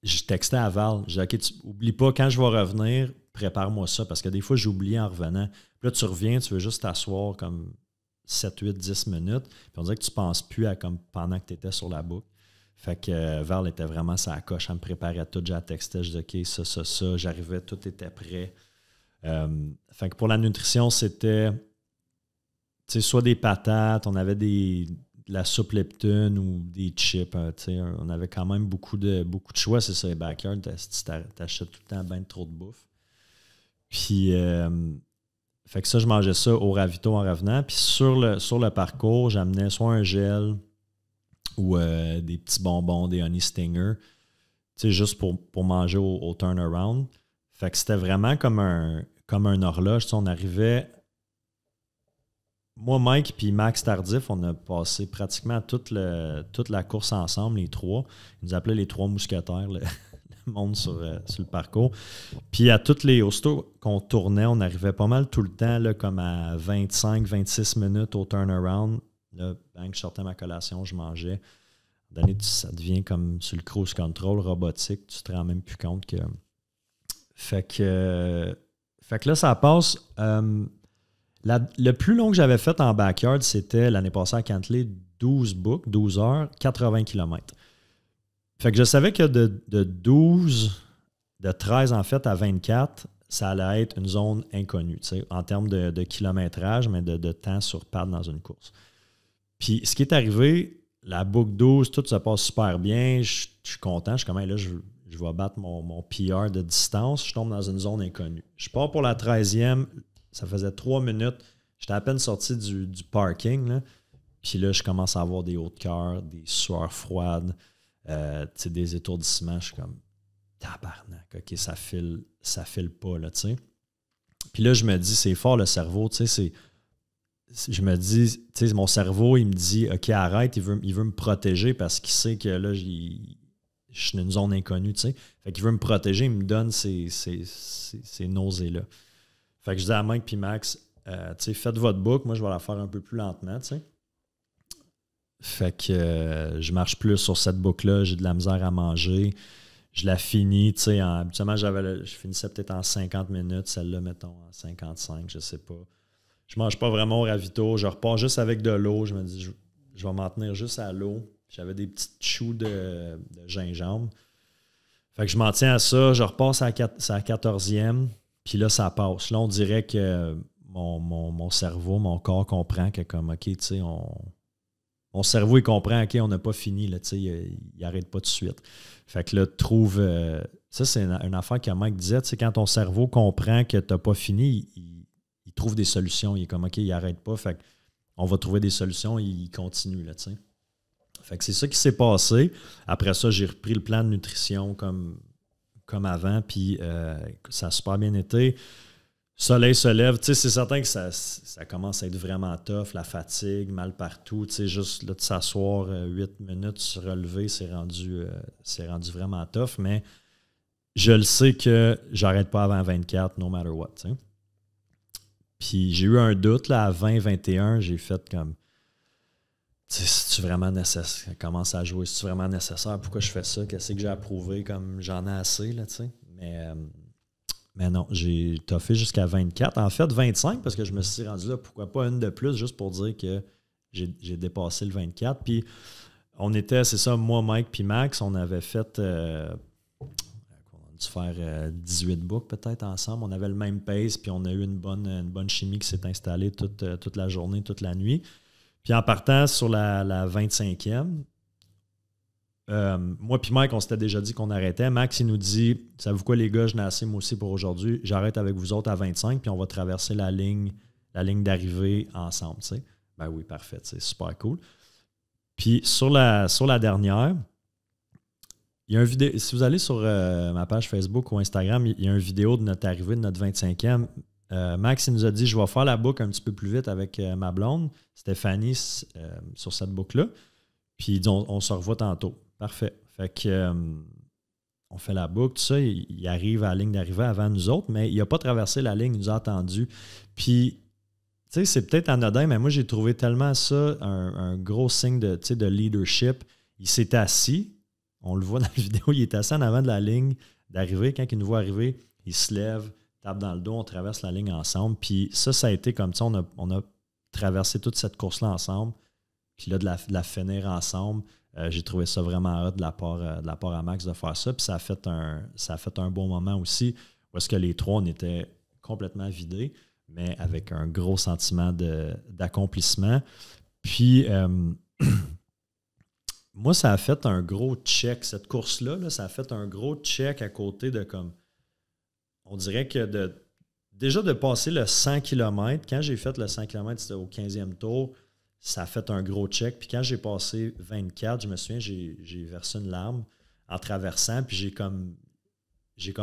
Je textais à Val. Je disais, OK, oublie pas, quand je vais revenir, prépare-moi ça, parce que des fois, j'oublie en revenant. Puis là, tu reviens, tu veux juste t'asseoir comme 7, 8, 10 minutes, puis on dirait que tu ne penses plus à comme pendant que tu étais sur la boucle. Fait que Val était vraiment sa coche, elle me préparait tout, j'ai texté, je disais, OK, ça, j'arrivais, tout était prêt. Fait que pour la nutrition, c'était soit des patates, on avait de la soupe Leptune ou des chips. On avait quand même beaucoup de choix. C'est ça, les backyards, t'achètes tout le temps bien trop de bouffe. Puis, fait que ça, je mangeais ça au ravito en revenant. Puis sur le parcours, j'amenais soit un gel ou des petits bonbons, des Honey Stinger, juste pour manger au turnaround. Fait que c'était vraiment comme un horloge. On arrivait... Moi, Mike et Max Tardif, on a passé pratiquement toute la course ensemble, les trois. Ils nous appelaient les trois mousquetaires, le monde sur le parcours. Puis à toutes les aussitôt qu'on tournait, on arrivait pas mal tout le temps, là, comme à 25-26 minutes au turnaround. Là, bang, je sortais ma collation, je mangeais. Ça devient comme sur le cruise control robotique, tu te rends même plus compte que... Fait que là, ça passe... le plus long que j'avais fait en backyard, c'était l'année passée à Cantley, 12 heures, 80 km. Fait que je savais que de 13 en fait à 24, ça allait être une zone inconnue, en termes de kilométrage, mais de temps sur pad dans une course. Puis ce qui est arrivé, la boucle 12, tout se passe super bien, je suis content, je suis comme, là, je vais battre mon PR de distance, je tombe dans une zone inconnue. Je pars pour la 13e, ça faisait 3 minutes. J'étais à peine sorti du parking. Là. Puis là, je commence à avoir des hauts de cœur, des sueurs froides, des étourdissements. Je suis comme, tabarnak, OK, ça file pas, là, tu sais. Puis là, je me dis, c'est fort le cerveau, tu sais, je me dis, tu sais, mon cerveau, il me dit, OK, arrête, il veut me protéger parce qu'il sait que là, je suis dans une zone inconnue, tu sais. Fait qu'il veut me protéger, il me donne ces nausées-là. Fait que je dis à Mike et Max, faites votre boucle, moi je vais la faire un peu plus lentement, tu sais. Fait que je marche plus sur cette boucle-là, j'ai de la misère à manger. Je la finis, tu sais, habituellement je finissais peut-être en 50 minutes, celle-là, mettons, en 55, je sais pas. Je mange pas vraiment au ravito, je repars juste avec de l'eau, je me dis, je vais m'en tenir juste à l'eau. J'avais des petites choux de gingembre. Fait que je m'en tiens à ça, je repasse à la 14e. Puis là, ça passe. Là, on dirait que mon cerveau, mon corps comprend que comme, OK, tu sais, mon cerveau, il comprend, OK, on n'a pas fini, là, tu sais, il n'arrête pas tout de suite. Fait que là, ça, c'est une affaire que Mike disait, tu sais, quand ton cerveau comprend que tu n'as pas fini, il trouve des solutions. Il est comme, OK, il n'arrête pas, fait qu'on va trouver des solutions, il continue, là, tu sais. Fait que c'est ça qui s'est passé. Après ça, j'ai repris le plan de nutrition comme avant, puis ça a super bien été. Soleil se lève, tu sais, c'est certain que ça commence à être vraiment tough, la fatigue, mal partout, tu sais, juste là, de s'asseoir 8 minutes, se relever, c'est rendu vraiment tough, mais je le sais que j'arrête pas avant 24, no matter what, tu sais. Puis j'ai eu un doute, là, à 20-21, j'ai fait comme, tu sais, c'est-tu vraiment nécessaire? Commence à jouer, c'est-tu vraiment nécessaire? Pourquoi je fais ça? Qu'est-ce que j'ai à prouver? Comme j'en ai assez, là, tu sais. Mais Mais non, j'ai toffé jusqu'à 24. En fait, 25 parce que je me suis rendu là, pourquoi pas une de plus, juste pour dire que j'ai dépassé le 24. Puis on était, c'est ça, moi, Mike puis Max, on avait fait, on a dû faire 18 books peut-être ensemble. On avait le même pace, puis on a eu une bonne chimie qui s'est installée toute la journée, toute la nuit. Puis en partant sur la 25e, moi puis Mike, on s'était déjà dit qu'on arrêtait. Max, il nous dit, savez-vous quoi les gars, je n'ai assez moi aussi pour aujourd'hui. J'arrête avec vous autres à 25, puis on va traverser la ligne d'arrivée ensemble. Tu sais. Ben oui, parfait, c'est super cool. Puis sur la dernière, il y a une vidéo. Si vous allez sur ma page Facebook ou Instagram, il y a une vidéo de notre arrivée de notre 25e. Max, il nous a dit, je vais faire la boucle un petit peu plus vite avec ma blonde, Stéphanie, sur cette boucle-là. Puis il dit, on se revoit tantôt. Parfait. Fait que on fait la boucle, tout ça. Il arrive à la ligne d'arrivée avant nous autres, mais il n'a pas traversé la ligne, il nous a attendus. Puis, tu sais, c'est peut-être anodin, mais moi, j'ai trouvé tellement ça un gros signe de leadership. Il s'est assis. On le voit dans la vidéo, il est assis en avant de la ligne d'arrivée. Quand il nous voit arriver, il se lève, tape dans le dos, on traverse la ligne ensemble. Puis ça a été comme ça. On a traversé toute cette course-là ensemble. Puis là, de la finir ensemble. J'ai trouvé ça vraiment hot de la part à Max de faire ça. Puis ça a fait un bon moment aussi où est-ce que les trois, on était complètement vidés, mais avec un gros sentiment d'accomplissement. Puis moi, ça a fait un gros check. Cette course-là, là, ça a fait un gros check à côté de comme... On dirait que déjà de passer le 100 km, quand j'ai fait le 100 km, c'était au 15e tour, ça a fait un gros check. Puis quand j'ai passé 24, je me souviens, j'ai versé une larme en traversant, puis j'ai comme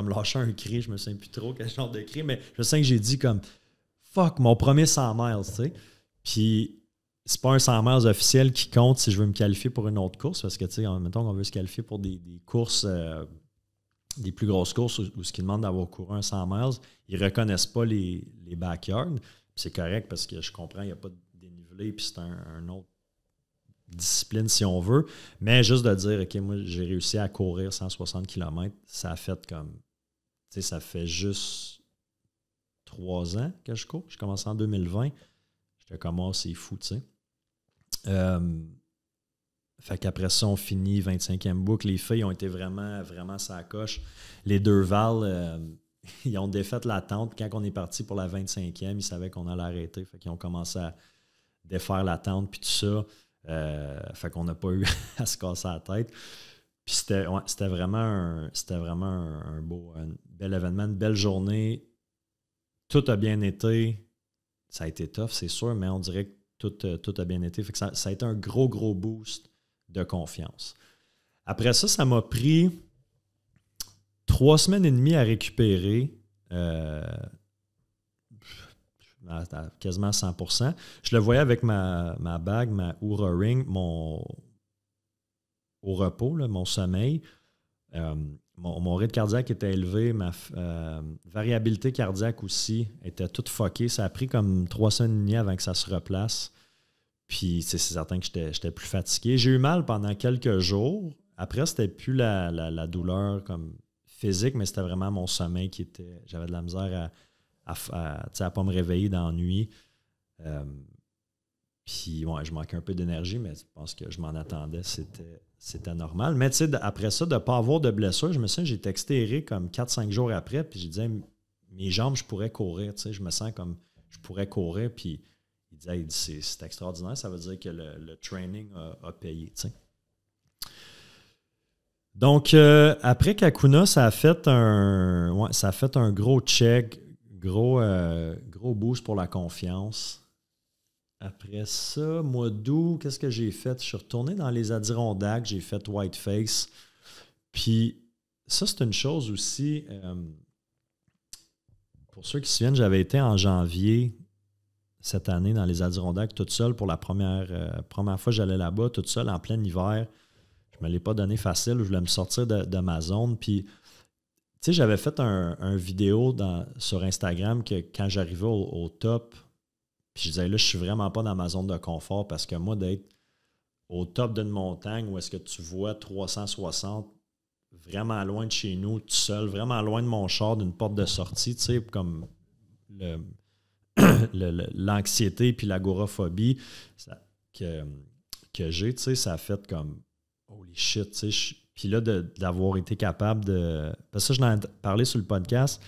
lâché un cri, je me souviens plus trop quel genre de cri, mais je sais que j'ai dit comme « Fuck, mon premier 100 miles », tu sais. Puis c'est pas un 100 miles officiel qui compte si je veux me qualifier pour une autre course, parce que, tu sais, mettons qu'on veut se qualifier pour des courses, des plus grosses courses où ce qu'ils demandent d'avoir couru un 100 miles, ils ne reconnaissent pas les backyards. Puis c'est correct parce que je comprends, il n'y a pas de dénivelé, puis c'est un autre discipline si on veut. Mais juste de dire, OK, moi, j'ai réussi à courir 160 km, ça a fait comme, tu sais, ça fait juste 3 ans que je cours. J'ai commencé en 2020. J'étais comme, oh, c'est fou, tu sais. Fait qu'après ça, on finit 25e boucle. Les filles ont été vraiment, vraiment sa coche. Les deux Val, ils ont défait l'attente. Quand on est parti pour la 25e, ils savaient qu'on allait arrêter. Fait qu'ils ont commencé à défaire l'attente puis tout ça. Fait qu'on n'a pas eu à se casser la tête. Puis c'était vraiment un bel événement, une belle journée. Tout a bien été. Ça a été tough, c'est sûr, mais on dirait que tout a bien été. Fait que ça a été un gros boost de confiance. Après ça, ça m'a pris 3 semaines et demie à récupérer à quasiment 100%. Je le voyais avec ma bague, ma Oura Ring, au repos, là, mon sommeil. Mon rythme cardiaque était élevé, ma variabilité cardiaque aussi était toute fuckée. Ça a pris comme 3 semaines et demie avant que ça se replace. Puis c'est certain que j'étais plus fatigué. J'ai eu mal pendant quelques jours. Après, c'était plus la douleur comme physique, mais c'était vraiment mon sommeil qui était... J'avais de la misère à pas me réveiller dans la nuit. Puis ouais, je manquais un peu d'énergie, mais je pense que je m'en attendais. C'était normal. Mais tu sais, après ça, de ne pas avoir de blessure, je me sens, j'ai texté Eric comme 4-5 jours après, puis j'ai dit, hey, mes jambes, je pourrais courir. Tu sais, je me sens comme je pourrais courir. Puis il disait, hey, c'est extraordinaire. Ça veut dire que le training a payé. Tu sais. Donc, après Kakuna, ça a fait un gros check, gros boost pour la confiance. Après ça, mois d'août, qu'est-ce que j'ai fait? Je suis retourné dans les Adirondacks, j'ai fait Whiteface. Puis ça, c'est une chose aussi, pour ceux qui se souviennent, j'avais été en janvier cette année dans les Adirondacks toute seule pour la première fois que j'allais là-bas, toute seule en plein hiver. Je ne me l'ai pas donné facile, je voulais me sortir de ma zone. Puis, tu sais, j'avais fait un vidéo sur Instagram que quand j'arrivais au top, puis je disais, là, je suis vraiment pas dans ma zone de confort parce que moi, d'être au top d'une montagne où est-ce que tu vois 360 vraiment loin de chez nous, tout seul, vraiment loin de mon char, d'une porte de sortie, tu sais, comme l'anxiété puis l'agoraphobie que j'ai, tu sais, ça a fait comme holy shit, tu sais. Puis là, d'avoir été capable de... Parce que ça, je n'en ai parlé sur le podcast,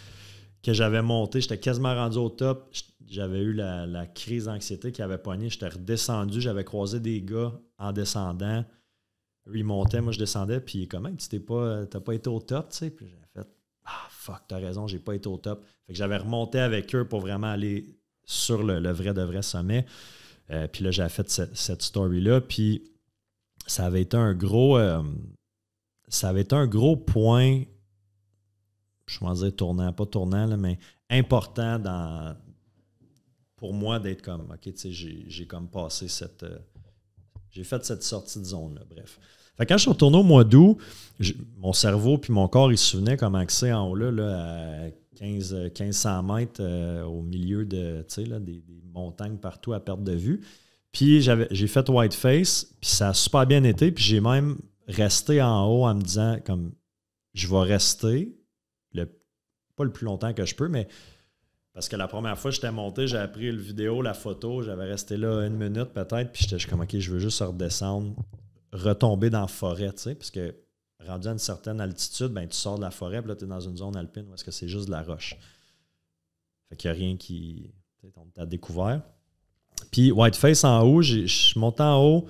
que j'avais monté, j'étais quasiment rendu au top, j'avais eu la crise d'anxiété qui avait pogné, j'étais redescendu, j'avais croisé des gars en descendant, eux, ils montaient, moi je descendais, puis comment, tu t'as pas été au top, tu sais, puis j'avais fait, fuck, t'as raison, j'ai pas été au top. Fait que j'avais remonté avec eux pour vraiment aller sur le vrai de vrai sommet. Puis là, j'avais fait cette story-là, puis ça avait été un gros point, je vais dire tournant, pas tournant, là, mais important pour moi d'être comme, OK, tu sais, j'ai comme passé j'ai fait cette sortie de zone-là, bref. Fait que quand je suis retourné au mois d'août, mon cerveau puis mon corps, il se souvenait comment que c'est en haut, là à 1500 mètres au milieu de, tu sais, là, des montagnes partout à perte de vue. Puis j'ai fait Whiteface, puis ça a super bien été, puis j'ai même resté en haut en me disant, comme, je vais rester, pas le plus longtemps que je peux, mais parce que la première fois que j'étais monté, j'avais pris le vidéo, la photo, j'avais resté là 1 minute peut-être, puis j'étais comme, OK, je veux juste redescendre, retomber dans la forêt, tu sais, parce que rendu à une certaine altitude, ben tu sors de la forêt, puis là, tu es dans une zone alpine où est-ce que c'est juste de la roche. Fait qu'il n'y a rien qui... On t'a découvert. Puis Whiteface en haut, je suis monté en haut,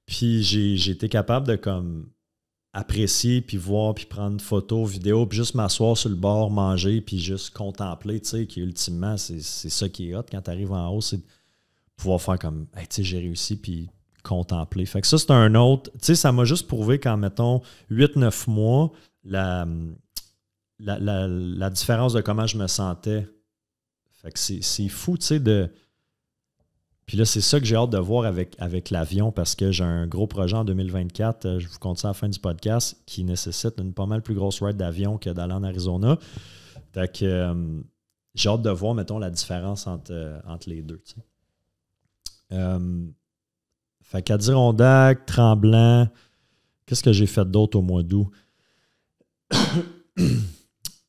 puis j'ai été capable de comme apprécier, puis voir, puis prendre une photo, vidéo, puis juste m'asseoir sur le bord, manger, puis juste contempler, tu sais, qui ultimement, c'est ça qui est hot quand tu arrives en haut, c'est de pouvoir faire comme, hey, tu sais, j'ai réussi, puis contempler. Fait que ça, c'est un autre, tu sais, ça m'a juste prouvé qu'en, mettons, 8-9 mois, la différence de comment je me sentais. Fait que c'est fou, tu sais, de... Puis là, c'est ça que j'ai hâte de voir avec l'avion parce que j'ai un gros projet en 2024, je vous compte ça à la fin du podcast, qui nécessite une pas mal plus grosse ride d'avion que d'aller en Arizona. Fait que j'ai hâte de voir, mettons, la différence entre les deux. Tu sais. Fait qu'Adirondack, Tremblant, qu'est-ce que j'ai fait d'autre au mois d'août?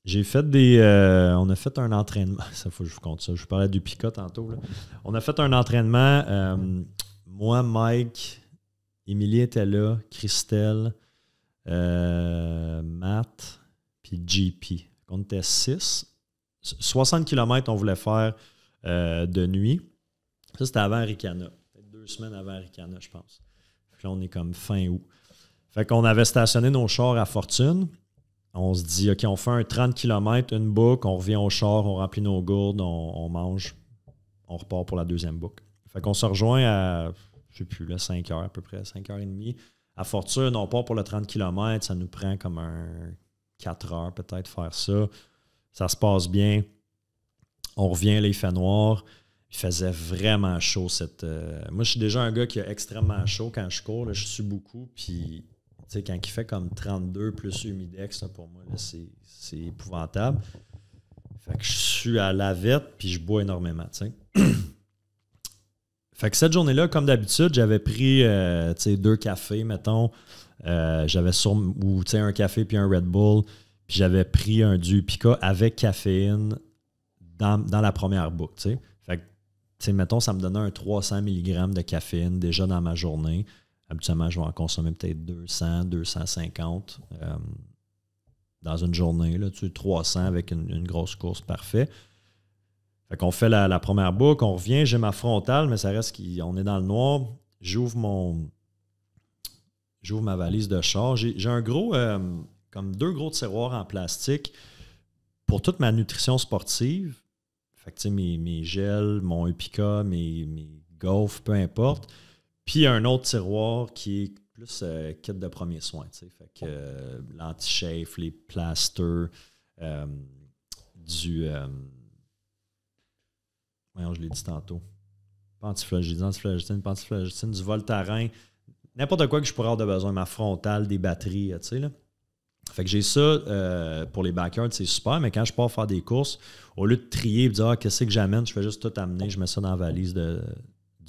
J'ai fait on a fait un entraînement. Ça faut que je vous compte ça. Je vous parlais du Pika tantôt. Là. On a fait un entraînement. Moi, Mike, Émilie était là, Christelle, Matt, puis JP. On était 6. 60 km on voulait faire de nuit. Ça, c'était avant Arikana. Peut-être 2 semaines avant Arikana, je pense. Puis là, on est comme fin août. Fait qu'on avait stationné nos chars à Fortune. On se dit, OK, on fait un 30 km, une boucle, on revient au char, on remplit nos gourdes, on mange, on repart pour la deuxième boucle. Fait qu'on se rejoint à, je sais plus, là, 5 heures à peu près, 5h30. À Fortune, on part pour le 30 km, ça nous prend comme 4 heures peut-être faire ça. Ça se passe bien. On revient, là, il fait noir. Il faisait vraiment chaud. Moi, je suis déjà un gars qui a extrêmement chaud quand je cours. Là, je suis beaucoup, puis... Tu sais, quand il fait comme 32 plus humidex, là, pour moi, là, c'est épouvantable. Fait que je suis à la vette puis je bois énormément. Tu sais. Fait que cette journée-là, comme d'habitude, j'avais pris 2 cafés, mettons. J'avais ou un café puis un Red Bull. Puis j'avais pris un du Pika avec caféine dans la première boucle. Tu sais. Fait que, mettons, ça me donnait un 300 mg de caféine déjà dans ma journée. Habituellement, je vais en consommer peut-être 200, 250 dans une journée. Là, 300 avec une grosse course, parfait. Fait qu'on fait la première boucle, on revient, j'ai ma frontale, mais ça reste qu'on est dans le noir. J'ouvre ma valise de char. J'ai un gros, comme 2 gros tiroirs en plastique pour toute ma nutrition sportive. Fait que mes gels, mon Epica, mes gaufres, peu importe. Puis un autre tiroir qui est plus kit de premiers soins. Fait que l'anti-chafe, les plasters, voyons, je l'ai dit tantôt. Pas antiflagellitine, du Voltaren, n'importe quoi que je pourrais avoir de besoin, ma frontale, des batteries, tu sais là. Fait que j'ai ça pour les backyards, c'est super, mais quand je pars faire des courses, au lieu de trier et de dire qu'est-ce que j'amène, je fais juste tout amener, je mets ça dans la valise du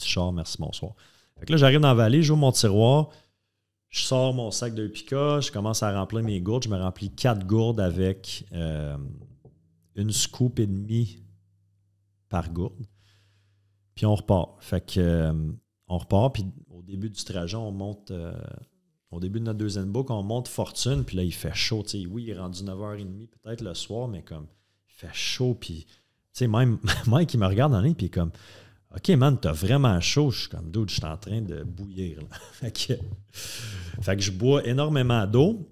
char, merci, bonsoir. Fait que là, j'arrive dans la vallée, j'ouvre mon tiroir, Je sors mon sac de Pika, je commence à remplir mes gourdes. Je me remplis 4 gourdes avec une scoop et demie par gourde. Puis on repart. Fait que on repart, puis au début du trajet, on monte. Au début de notre deuxième boucle, on monte Fortune, puis là, il fait chaud. T'sais, oui, il est rendu 9h30 peut-être le soir, mais comme il fait chaud, puis même Mike, il me regarde dans l'œil, puis il est comme OK, man, t'as vraiment chaud. Je suis comme dude, je suis en train de bouillir. Là. fait que je bois énormément d'eau.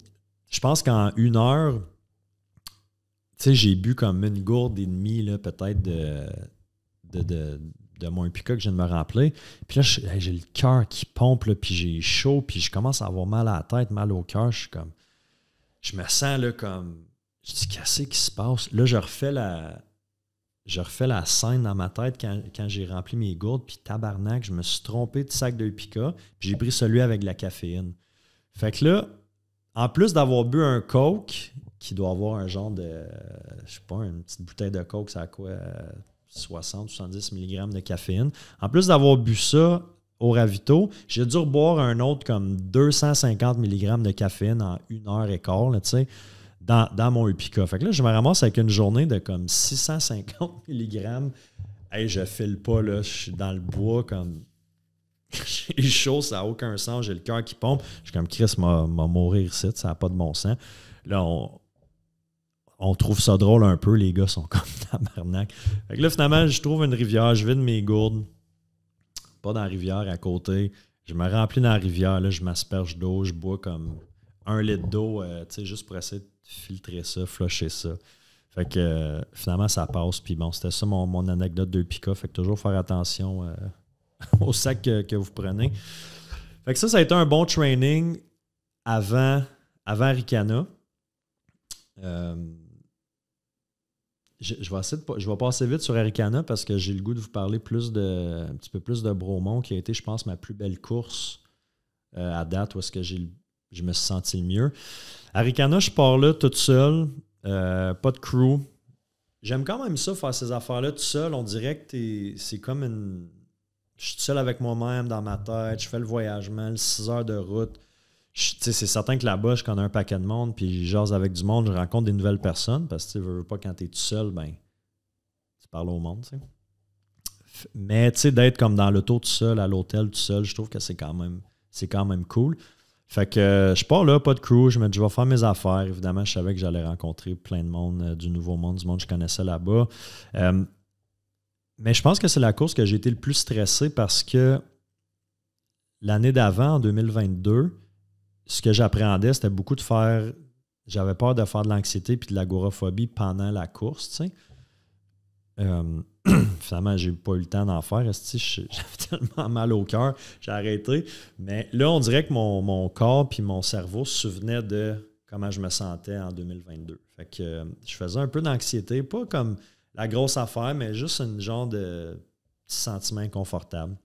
Je pense qu'en 1 heure, j'ai bu comme une gourde et demie, là, peut-être de mon Pika que je viens de me remplir. Puis là, j'ai le cœur qui pompe, là, puis j'ai chaud, puis je commence à avoir mal à la tête, mal au cœur. Je me sens là comme... Je dis, qu'est-ce qui se passe? Là, je refais la scène dans ma tête quand j'ai rempli mes gourdes, puis tabarnak, je me suis trompé de sac de Pika, puis j'ai pris celui avec de la caféine. Fait que là, en plus d'avoir bu un Coke, qui doit avoir un genre de... je sais pas, une petite bouteille de Coke, ça a quoi... 60-70 mg de caféine. En plus d'avoir bu ça au ravito, j'ai dû reboire un autre comme 250 mg de caféine en 1h15, là, tu sais, dans mon Epica. Fait que là, je me ramasse avec une journée de comme 650 mg. Hey, je file pas, là, je suis dans le bois comme... j'ai chaud, ça n'a aucun sens, j'ai le cœur qui pompe. Je suis comme, Chris m'a mourir ici, ça n'a pas de bon sens. Là, on trouve ça drôle un peu, les gars sont comme tabarnak. Fait que là, finalement, je trouve une rivière, je vide mes gourdes, pas dans la rivière, à côté. Je me remplis dans la rivière, là, je m'asperge d'eau, je bois comme 1 litre d'eau, juste pour essayer de filtrer ça, flusher ça. Fait que finalement, ça passe. Puis bon, c'était ça mon anecdote de Pika. Fait que toujours faire attention au sac que vous prenez. Fait que ça a été un bon training avant Ricana. Je vais passer vite sur Arikana parce que j'ai le goût de vous parler un petit peu plus de Bromont, qui a été, je pense, ma plus belle course à date, où est-ce que je me suis senti le mieux. Arikana, je pars là toute seule, pas de crew. J'aime quand même ça, faire ces affaires-là tout seul. On dirait que c'est comme une... Je suis tout seul avec moi-même dans ma tête, je fais le voyagement, 6 heures de route. C'est certain que là-bas, je connais un paquet de monde, puis je jase avec du monde, je rencontre des nouvelles personnes, parce que tu veux pas, quand tu es tout seul, ben tu parles au monde. T'sais. Mais d'être comme dans l'auto tout seul, à l'hôtel tout seul, je trouve que c'est quand même cool. Fait que je pars là, pas de crew, je vais faire mes affaires. Évidemment, je savais que j'allais rencontrer plein de monde, du nouveau monde, du monde que je connaissais là-bas. Mais je pense que c'est la course que j'ai été le plus stressé parce que l'année d'avant, en 2022, ce que j'appréhendais, c'était beaucoup de faire... J'avais peur de faire de l'anxiété et de l'agoraphobie pendant la course, tu sais. Finalement, j'ai pas eu le temps d'en faire. J'avais tellement mal au cœur, j'ai arrêté. Mais là, on dirait que mon corps et mon cerveau se souvenaient de comment je me sentais en 2022. Fait que je faisais un peu d'anxiété, pas comme la grosse affaire, mais juste un genre de petit sentiment inconfortable.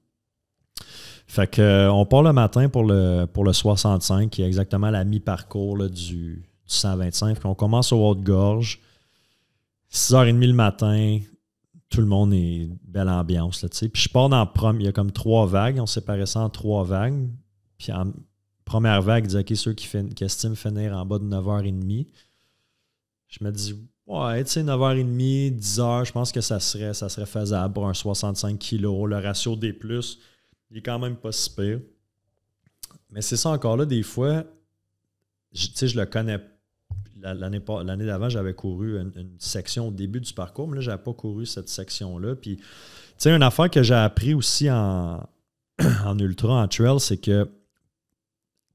Fait que on part le matin pour le 65, qui est exactement la mi-parcours là, du 125. Puis on commence au Haute-Gorge. 6h30 le matin, tout le monde est belle ambiance. Là, puis je pars il y a comme 3 vagues. On séparait ça en 3 vagues. Puis en première vague, il disait OK, ceux qui estiment finir en bas de 9h30. Je me dis, ouais, tu sais, 9h30, 10h, je pense que ça serait faisable pour un 65 kg. Le ratio D+, il est quand même pas si pire. Mais c'est ça encore là, des fois, je le connais. L'année d'avant, j'avais couru une section au début du parcours, mais là, je n'avais pas couru cette section-là. Puis, tu sais, une affaire que j'ai appris aussi en ultra, en trail, c'est que,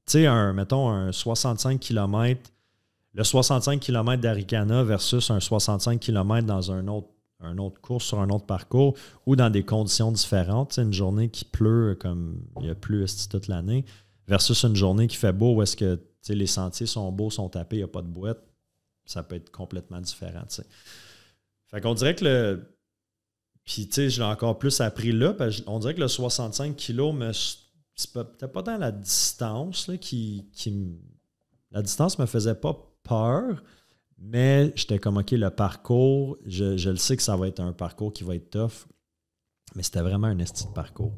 tu sais, mettons un 65 km, le 65 km d'Arikana versus un 65 km dans un autre course sur un autre parcours ou dans des conditions différentes. Tu sais, une journée qui pleut, comme il a plu toute l'année, versus une journée qui fait beau où est-ce que les sentiers sont beaux, sont tapés, il n'y a pas de boîte. Ça peut être complètement différent. T'sais. Fait qu'on dirait que Puis, tu sais, je l'ai encore plus appris là. On dirait que le 65 kg, c'est peut-être pas dans la distance là, la distance me faisait pas peur, mais j'étais comme, OK, le parcours, je le sais que ça va être un parcours qui va être tough, mais c'était vraiment un esti de parcours.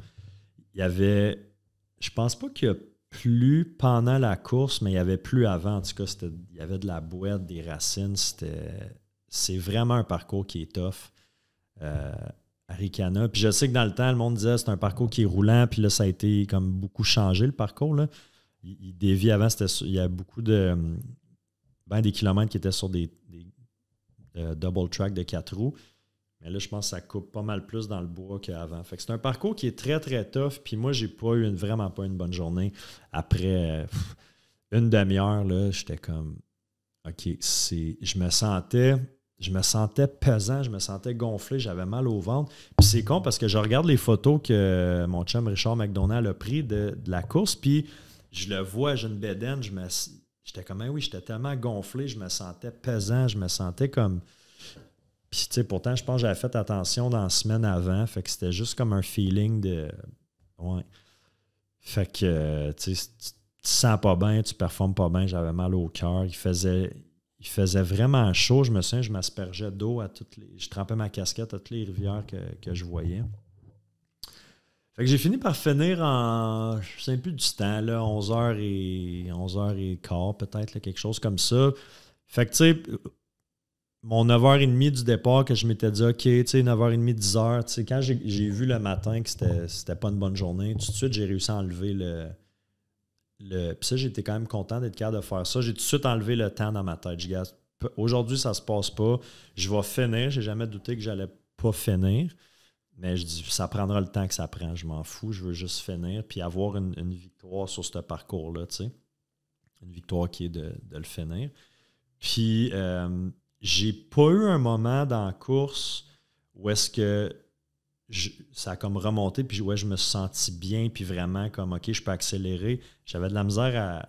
Il y avait... Je pense pas qu'il y a plu pendant la course, mais il n'y avait plus avant. En tout cas, il y avait de la boîte, des racines. C'est vraiment un parcours qui est tough. Arikana. Puis je sais que dans le temps, le monde disait que c'est un parcours qui est roulant, puis là, ça a été comme beaucoup changé, le parcours. Là. Il dévie avant, il y a beaucoup de. Des kilomètres qui étaient sur des double track de 4 roues. Mais là, je pense que ça coupe pas mal plus dans le bois qu'avant. Fait que c'est un parcours qui est très, très tough. Puis moi, j'ai pas eu vraiment pas une bonne journée. Après une demi-heure, là, j'étais comme OK, je me sentais pesant, je me sentais gonflé, j'avais mal au ventre. Puis c'est con parce que je regarde les photos que mon chum Richard McDonald a pris de la course, puis je le vois, j'ai une bédaine, j'étais comme, oui, j'étais tellement gonflé, je me sentais pesant, je me sentais comme... Puis, tu sais, pourtant, je pense que j'avais fait attention dans la semaine avant, fait que c'était juste comme un feeling de... Ouais. Fait que, tu sais, tu te sens pas bien, tu performes pas bien, j'avais mal au cœur, il faisait vraiment chaud. Je me souviens, je m'aspergeais d'eau je trempais ma casquette à toutes les rivières que je voyais. Fait que j'ai fini par finir en, je ne sais plus du temps, là, 11h15 peut-être, là, quelque chose comme ça. Fait que, tu sais, mon 9h30 du départ que je m'étais dit, OK, tu sais, 9h30, 10h, tu sais, quand j'ai vu le matin que c'était pas une bonne journée, tout de suite, j'ai réussi à enlever puis ça, j'étais quand même content d'être capable de faire ça. J'ai tout de suite enlevé le temps dans ma tête. Je dis, aujourd'hui, ça se passe pas. Je vais finir. J'ai jamais douté que j'allais pas finir. Mais je dis, ça prendra le temps que ça prend. Je m'en fous. Je veux juste finir puis avoir une victoire sur ce parcours-là, tu sais. Une victoire qui est de le finir. Puis, j'ai pas eu un moment dans la course où est-ce que ça a comme remonté, puis ouais, je me suis senti bien, puis vraiment comme, OK, je peux accélérer. J'avais de la misère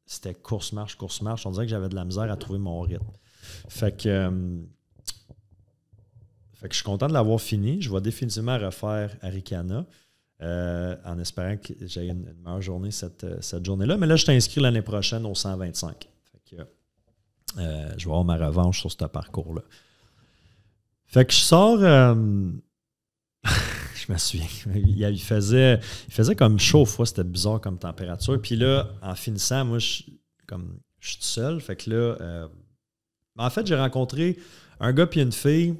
C'était course-marche. On dirait que j'avais de la misère à trouver mon rythme. Fait que je suis content de l'avoir fini. Je vais définitivement refaire Arikana en espérant que j'ai une meilleure journée cette journée-là. Mais là, je t'inscris l'année prochaine au 125. Fait que je vais avoir ma revanche sur ce parcours-là. Fait que je sors... je me souviens. Il faisait comme chaud, c'était bizarre comme température. Puis là, en finissant, moi, je suis tout seul. Fait que là, en fait, j'ai rencontré un gars puis une fille,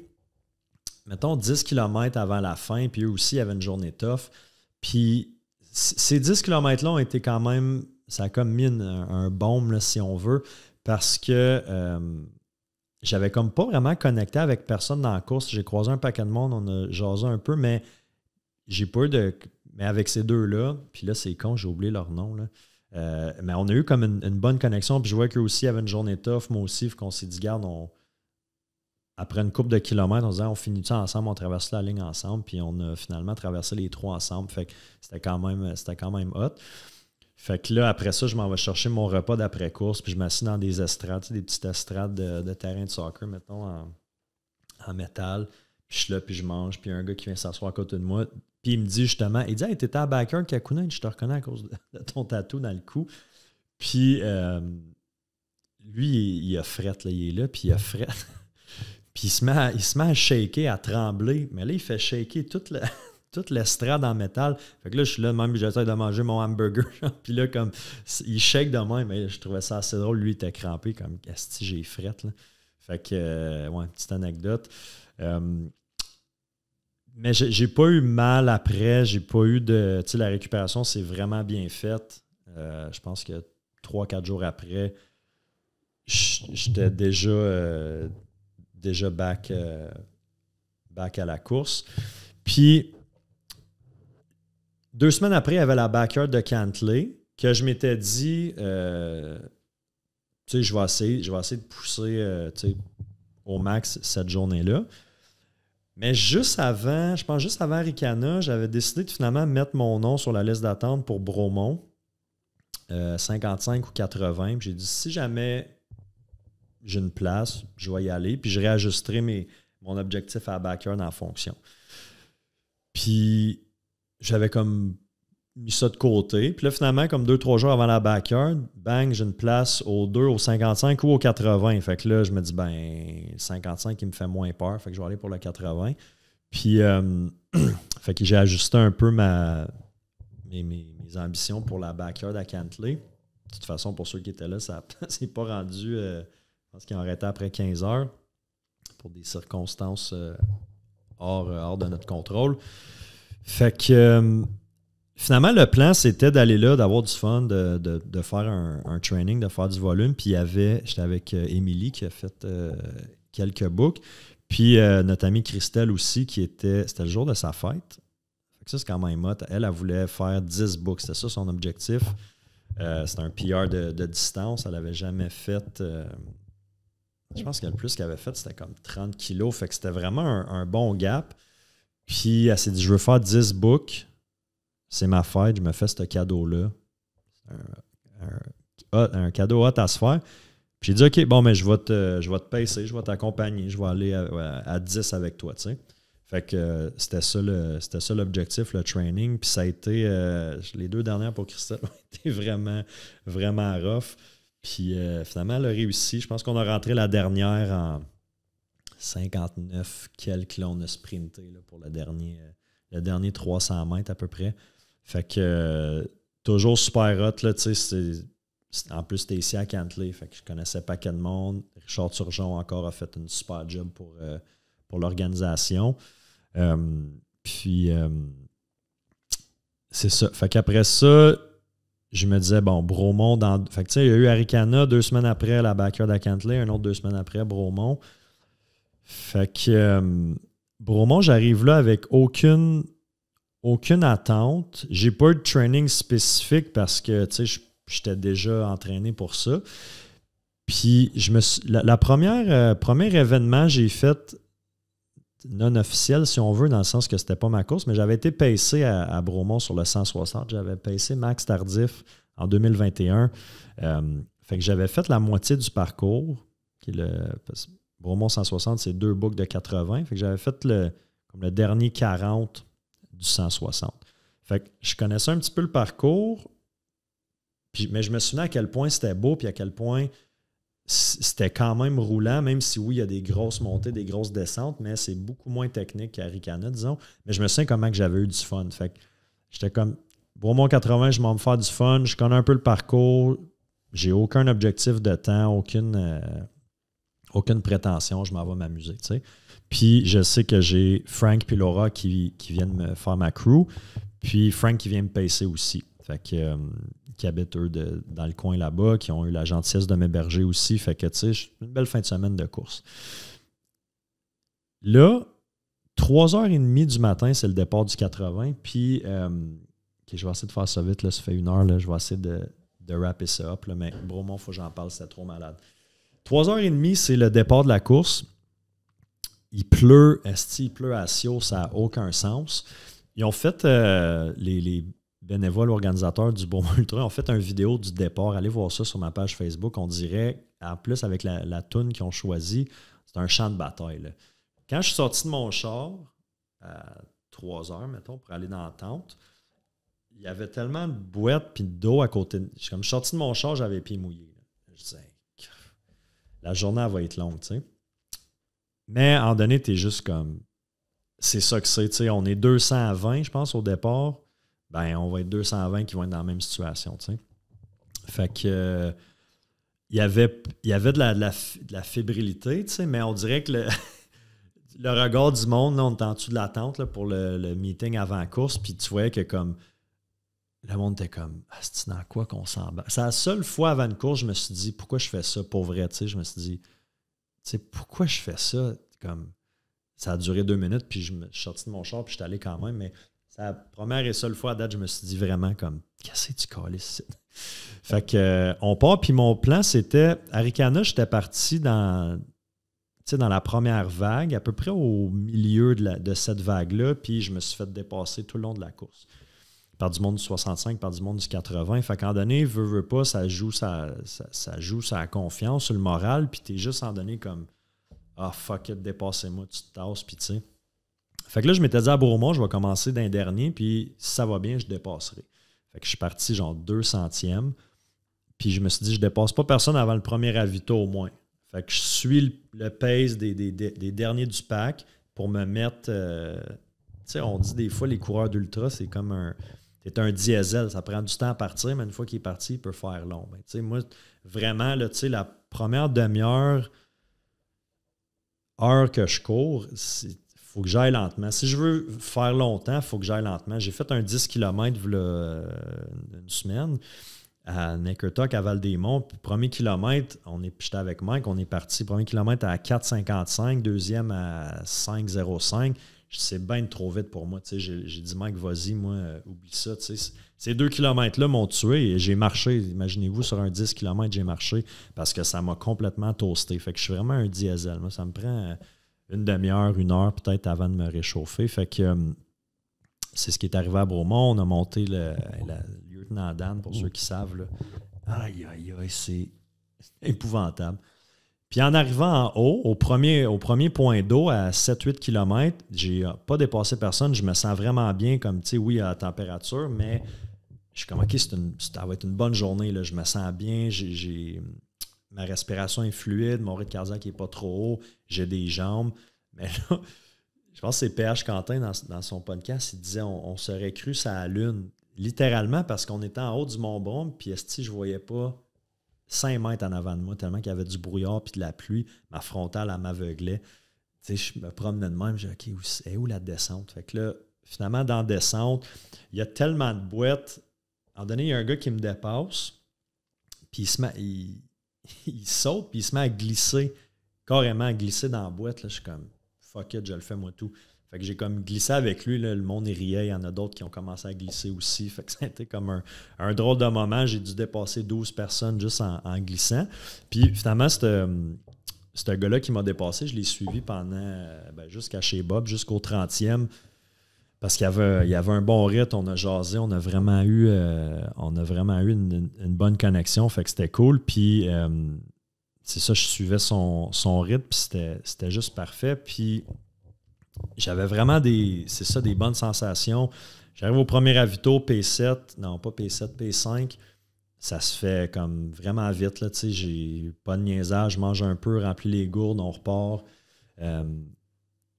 mettons 10 km avant la fin, puis eux aussi avaient une journée tough. Puis ces 10 km-là ont été quand même, ça a comme mis un baume, là, si on veut, parce que j'avais comme pas vraiment connecté avec personne dans la course. J'ai croisé un paquet de monde, on a jasé un peu, mais j'ai pas eu de... Mais avec ces deux-là, puis là, c'est con, j'ai oublié leur nom, là. Mais on a eu comme une bonne connexion, puis je vois qu'eux aussi avaient une journée tough, moi aussi, qu'on s'est dit, garde, après une couple de kilomètres, on se disait, on finit ça ensemble, on traverse la ligne ensemble, puis on a finalement traversé les 3 ensemble, fait que c'était quand même hot. Fait que là, après ça, je m'en vais chercher mon repas d'après-course, puis je m'assieds dans des estrades, tu sais, des petites estrades de terrain de soccer, mettons, en métal. Puis je suis là, puis je mange, puis il y a un gars qui vient s'asseoir à côté de moi, puis il me dit justement, il dit, hey, t'étais à Backyard Kakuna, je te reconnais à cause de ton tatou dans le cou. Puis lui, il a fret, là, il est là, puis il a fret. Puis il se met à shaker, à trembler, mais là, il fait shaker toute l'estrade en métal. Fait que là, je suis là, même, j'essaie de manger mon hamburger. Puis là, comme, il shake de même, mais je trouvais ça assez drôle. Lui, il était crampé, comme, asti, j'ai frette, là. Fait que, ouais, petite anecdote. Mais j'ai pas eu mal après. J'ai pas eu de... Tu sais, la récupération, c'est vraiment bien faite. Je pense que 3-4 jours après, j'étais déjà back à la course. Puis, 2 semaines après, il y avait la backyard de Cantley que je m'étais dit, tu sais, je vais essayer de pousser au max cette journée-là. Mais juste avant Arikana, j'avais décidé de finalement mettre mon nom sur la liste d'attente pour Bromont, 55 ou 80. Puis j'ai dit, si jamais j'ai une place, je vais y aller, puis je réajusterai mon objectif à la backyard en fonction. Puis j'avais comme mis ça de côté. Puis là, finalement, comme 2-3 jours avant la backyard, bang, j'ai une place au 2, au 55 ou au 80. Fait que là, je me dis, 55, il me fait moins peur. Fait que je vais aller pour le 80. Puis, fait que j'ai ajusté un peu mes mes ambitions pour la backyard à Cantley. De toute façon, pour ceux qui étaient là, ça s'est pas rendu. Je pense qu'ils ont arrêté après 15 heures pour des circonstances hors de notre contrôle. Fait que finalement, le plan, c'était d'aller là, d'avoir du fun, de faire un training, de faire du volume. Puis j'étais avec Émilie qui a fait quelques books. Puis notre amie Christelle aussi, c'était le jour de sa fête. Fait que ça, c'est quand même hot. Elle voulait faire 10 books. C'était ça son objectif. C'était un PR de distance. Elle n'avait jamais fait... je pense que le plus qu'elle avait fait, c'était comme 30 kilos. Fait que c'était vraiment un bon gap. Puis elle s'est dit, je veux faire 10 books. C'est ma fête, je me fais ce cadeau-là. Un cadeau hot à se faire. Puis j'ai dit, OK, bon, mais je vais te pacer, je vais t'accompagner, je vais aller à 10 avec toi, tu sais. Fait que c'était ça l'objectif, le training. Puis ça a été, les 2 dernières pour Christelle ont été vraiment, vraiment rough. Puis finalement, elle a réussi. Je pense qu'on a rentré la dernière en 59 quelques. Là, on a sprinté là, pour le dernier 300 mètres à peu près. Fait que toujours super hot, là, tu sais, en plus, c'était ici à Cantley, fait que je connaissais pas quel monde. Richard Turgeon encore a fait une super job pour l'organisation. Puis, c'est ça. Fait qu'après ça, je me disais, bon, Bromont, fait que tu sais, il y a eu Arikana 2 semaines après la backyard à Cantley, un autre 2 semaines après, Bromont. Fait que Bromont, j'arrive là avec aucune attente. J'ai pas eu de training spécifique parce que, tu sais, j'étais déjà entraîné pour ça. Puis, la premier événement, j'ai fait non officiel, si on veut, dans le sens que c'était pas ma course, mais j'avais été pacé à Bromont sur le 160. J'avais pacé Max Tardif en 2021. Fait que j'avais fait la moitié du parcours, qui est Bromont 160, c'est 2 boucles de 80. Fait que j'avais fait comme le dernier 40 du 160. Fait que je connaissais un petit peu le parcours, mais je me souvenais à quel point c'était beau puis à quel point c'était quand même roulant, même si oui, il y a des grosses montées, des grosses descentes, mais c'est beaucoup moins technique qu'à Ricana, disons. Mais je me souviens comment que j'avais eu du fun. Fait que j'étais comme, Bromont 80, je m'en vais me faire du fun, je connais un peu le parcours, j'ai aucun objectif de temps, aucune prétention, je m'en vais m'amuser, tu sais. Puis je sais que j'ai Frank et Laura qui viennent me faire ma crew, puis Frank qui vient me pacer aussi. Fait que qui habitent, eux, dans le coin là-bas, qui ont eu la gentillesse de m'héberger aussi. Fait que, tu sais, une belle fin de semaine de course. Là, 3h30 du matin, c'est le départ du 80. Puis, je vais essayer de faire ça vite. Là, ça fait 1 heure. Là, je vais essayer de wrapper ça up. Là, mais Bromont, il faut que j'en parle. C'était trop malade. 3h30, c'est le départ de la course. Il pleut. Il pleut à Sio. Ça n'a aucun sens. Ils ont fait les bénévoles organisateurs du Bromont Ultra ont fait une vidéo du départ. Allez voir ça sur ma page Facebook. On dirait, en plus, avec la toune qu'ils ont choisie, c'est un champ de bataille. Là. Quand je suis sorti de mon char, à 3 heures, mettons, pour aller dans la tente, il y avait tellement de boîtes et d'eau à côté. Comme je suis sorti de mon char, j'avais les pieds mouillés. Là. Je disais, la journée, elle va être longue, tu sais. Mais, à un moment donné, t'es juste comme... C'est ça que c'est, tu sais. On est 220, je pense, au départ. Ben, on va être 220 qui vont être dans la même situation, tu sais. Fait que il y avait de la fébrilité, tu sais, mais on dirait que le regard du monde, là, on était en dessous de la tente là, pour le meeting avant la course, puis tu voyais que comme le monde était comme c'est dans quoi qu'on s'en bat. C'est la seule fois avant une course, je me suis dit pourquoi je fais ça pour vrai, tu sais, je me suis dit tu sais, pourquoi je fais ça? Comme ça a duré 2 minutes, puis je suis sorti de mon char, puis je suis allé quand même, mais c'est la première et seule fois à date, je me suis dit vraiment comme qu'est-ce que tu calisses ici? Fait que on part, puis mon plan, c'était à Ricana, j'étais parti dans la première vague, à peu près au milieu de cette vague-là, puis je me suis fait dépasser tout le long de la course. Par du monde du 65, par du monde du 80. Fait qu'en donné, veut pas, ça joue sa confiance, sur le moral, puis t'es juste en donné comme ah fuck it, dépassez-moi, tu te tasses, puis tu sais. Fait que là, je m'étais dit à Bromont, je vais commencer d'un dernier, puis si ça va bien, je dépasserai. Fait que je suis parti genre 200e, puis je me suis dit, je dépasse pas personne avant le premier ravito au moins. Fait que je suis le pace des derniers du pack pour me mettre... tu sais, on dit des fois, les coureurs d'ultra, c'est comme t'es un diesel, ça prend du temps à partir, mais une fois qu'il est parti, il peut faire long. Ben, tu sais, moi, vraiment, là, tu sais, la première demi-heure, heure que je cours, il faut que j'aille lentement. Si je veux faire longtemps, il faut que j'aille lentement. J'ai fait un 10 km une semaine à Neckertock, à Val-des-Monts. Puis, premier kilomètre, j'étais avec Mike, on est parti. Premier kilomètre à 4,55, deuxième à 5,05. C'est bien trop vite pour moi. J'ai dit, Mike, vas-y, moi, oublie ça. Ces 2 kilomètres-là m'ont tué et j'ai marché. Imaginez-vous, sur un 10 km, j'ai marché parce que ça m'a complètement toasté. Fait que je suis vraiment un diesel. Moi, ça me prend une demi-heure, une heure peut-être avant de me réchauffer. Fait que c'est ce qui est arrivé à Bromont. On a monté le lieutenant Dan, pour ceux qui savent. Là. Aïe, aïe, aïe, c'est épouvantable. Puis en arrivant en haut, au premier point d'eau, à 7-8 km, j'ai pas dépassé personne. Je me sens vraiment bien, comme, tu sais, oui, à la température, mais je suis comme, OK, ça va être une bonne journée. Là. Je me sens bien, ma respiration est fluide, mon rythme cardiaque n'est pas trop haut, j'ai des jambes. Mais là, je pense que c'est PH Quentin, dans son podcast, il disait on serait cru ça à la lune, littéralement, parce qu'on était en haut du Mont-Brome, puis je ne voyais pas 5 mètres en avant de moi, tellement qu'il y avait du brouillard puis de la pluie. Ma frontale, elle m'aveuglait. Tu sais, je me promenais de même, je disais, OK, où la descente? Fait que là, finalement, dans la descente, il y a tellement de boîtes. À un moment donné, il y a un gars qui me dépasse, puis il saute, puis il se met à glisser, carrément à glisser dans la boîte. Là, je suis comme, fuck it, je le fais moi tout. Fait que j'ai comme glissé avec lui, là, le monde riait, il y en a d'autres qui ont commencé à glisser aussi. Fait que ça a été comme un drôle de moment. J'ai dû dépasser 12 personnes juste en glissant. Puis finalement, ce gars-là qui m'a dépassé, je l'ai suivi pendant jusqu'à chez Bob, jusqu'au 30e. Parce qu'il y avait un bon rythme, on a jasé, on a vraiment eu une bonne connexion. Fait que c'était cool. Puis c'est ça, je suivais son rythme, puis c'était juste parfait. Puis j'avais vraiment des bonnes sensations. J'arrive au premier ravito, P7, non pas P7, P5. Ça se fait comme vraiment vite. Là, j'ai pas de niaisage, je mange un peu, remplis les gourdes, on repart.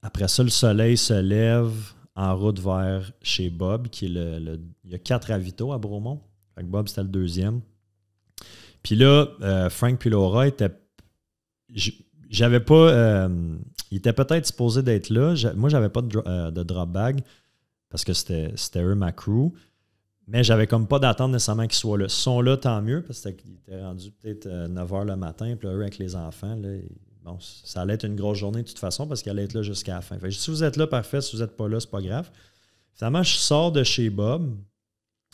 Après ça, le soleil se lève en route vers chez Bob, qui est il y a 4 ravitaux à Bromont. Fait que Bob, c'était le deuxième. Puis là, Frank puis Laura étaient... J'avais pas... il était peut-être supposé d'être là. Moi, j'avais pas de drop bag parce que c'était eux, ma crew. Mais j'avais comme pas d'attente nécessairement qu'ils soient là. S'ils sont là, tant mieux, parce qu'ils étaient rendus peut-être 9 h le matin. Puis là, eux, avec les enfants, là, bon, ça allait être une grosse journée de toute façon parce qu'ils allaient être là jusqu'à la fin. Fait que si vous êtes là, parfait. Si vous n'êtes pas là, c'est pas grave. Finalement, je sors de chez Bob.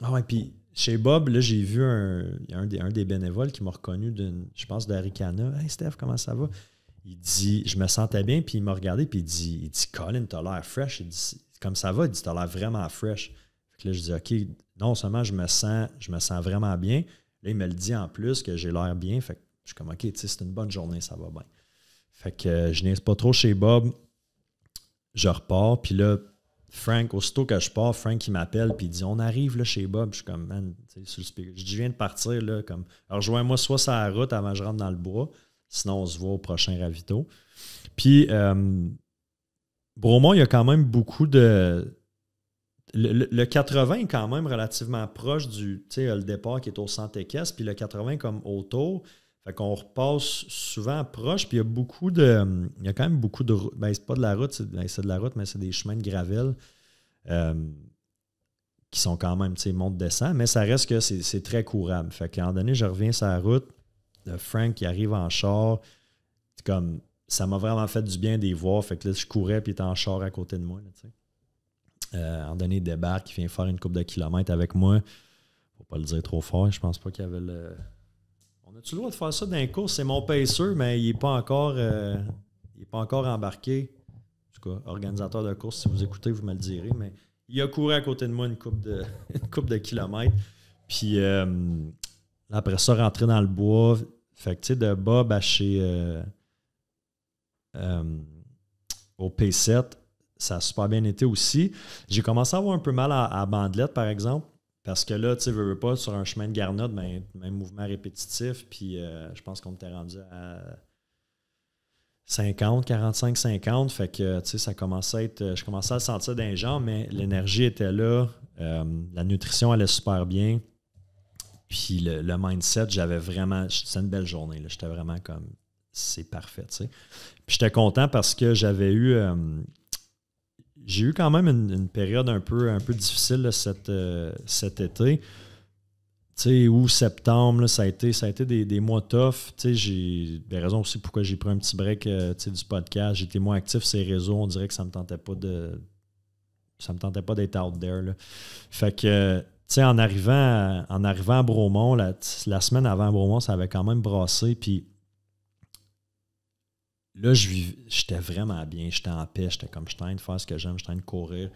Ah ouais, puis chez Bob, là, j'ai vu un des bénévoles qui m'a reconnu je pense, d'Aricana. « Hey Steph, comment ça va? » Il dit, je me sentais bien, puis il m'a regardé, puis il dit Colin, t'as l'air fresh. Il dit, comme ça va, il dit, t'as l'air vraiment fresh. Fait que là, je dis, OK, non seulement je me sens vraiment bien, là, il me le dit en plus que j'ai l'air bien. Fait que je suis comme, OK, tu sais, c'est une bonne journée, ça va bien. Fait que je niaise pas trop chez Bob. Je repars, puis là, Frank, aussitôt que je pars, Frank, il m'appelle, puis il dit, on arrive là chez Bob. Je suis comme, man, tu sais, sur le speaker. Je dis, je viens de partir, là, comme, alors rejoins-moi soit sur la route avant que je rentre dans le bois. Sinon, on se voit au prochain ravito. Puis, Bromont, il y a quand même beaucoup de... Le 80 est quand même relativement proche du... Tu sais, le départ qui est au centre équestre, puis le 80 comme autour. Fait qu'on repasse souvent proche, puis il y a beaucoup de... Il y a quand même beaucoup de... Ben, c'est pas de la route, c'est de la route, mais c'est des chemins de gravel qui sont quand même, tu sais, monte-descend, mais ça reste que c'est très courable. Fait qu'à un moment donné, je reviens sur la route, Frank qui arrive en char, c'est comme ça m'a vraiment fait du bien d'y voir. Fait que là, je courais puis il était en char à côté de moi. À un moment donné, il débarque, il vient faire une couple de kilomètres avec moi. Faut pas le dire trop fort, je pense pas qu'il y avait le. On a-tu le droit de faire ça dans les courses? C'est mon pacer, mais il n'est pas encore embarqué. En tout cas, organisateur de course, si vous écoutez, vous me le direz, mais il a couru à côté de moi une couple de kilomètres. Puis après ça, rentrer dans le bois. Fait que, tu sais, de Bob à chez... au P7, ça a super bien été aussi. J'ai commencé à avoir un peu mal à Bandelette, par exemple, parce que là, tu sais, veux pas, sur un chemin de garnotte, ben, même mouvement répétitif, puis je pense qu'on était rendu à 50, 45, 50. Fait que, tu sais, ça commençait à être... Je commençais à le sentir dans les jambes, mais l'énergie était là. La nutrition allait super bien. Puis le mindset, j'avais vraiment... C'était une belle journée, là. J'étais vraiment comme... C'est parfait, tu sais. Puis j'étais content parce que j'avais eu... j'ai eu quand même une période un peu difficile là, cet été. Tu sais, août, septembre, là, ça a été des mois tough. Tu sais, j'ai des raisons aussi pourquoi j'ai pris un petit break du podcast. J'étais moins actif sur les réseaux. On dirait que ça me tentait pas d'être out there. Là. Fait que, tu sais, en arrivant à Bromont, la semaine avant Bromont, ça avait quand même brassé. Puis là, j'étais vraiment bien. J'étais en paix. J'étais comme, je suis en train de faire ce que j'aime. Je suis en train de courir.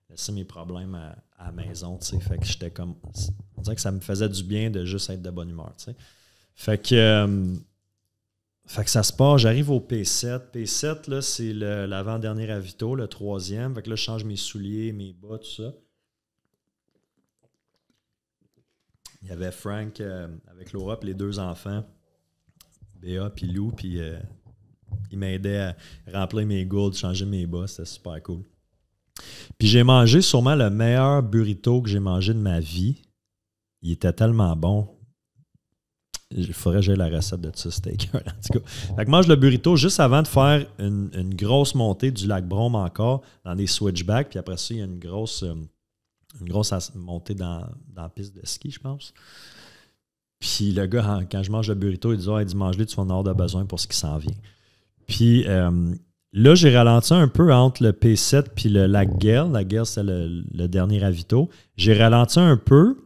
Laisser mes problèmes à la maison, tu sais. Fait que j'étais comme... On dirait que ça me faisait du bien de juste être de bonne humeur, tu sais. Fait que ça se passe. J'arrive au P7. P7, là, c'est l'avant-dernier ravito, le 3e. Fait que là, je change mes souliers, mes bas, tout ça. Il y avait Frank avec Laura et les 2 enfants, Béa puis Lou, puis il m'aidait à remplir mes gourdes, changer mes bas. C'était super cool. Puis j'ai mangé sûrement le meilleur burrito que j'ai mangé de ma vie. Il était tellement bon. Il faudrait que j'aie la recette de ce steak. En tout cas. Fait que je mange le burrito juste avant de faire une grosse montée du lac Brome encore dans des switchbacks. Puis après ça, il y a une grosse montée dans la piste de ski, je pense. Puis le gars, quand je mange le burrito, il dit « Ah, mange-le, tu vas en avoir de besoin pour ce qui s'en vient. » Puis... là, j'ai ralenti un peu entre le P7 et le lac Gale. La Gale, c'est le dernier ravito. J'ai ralenti un peu.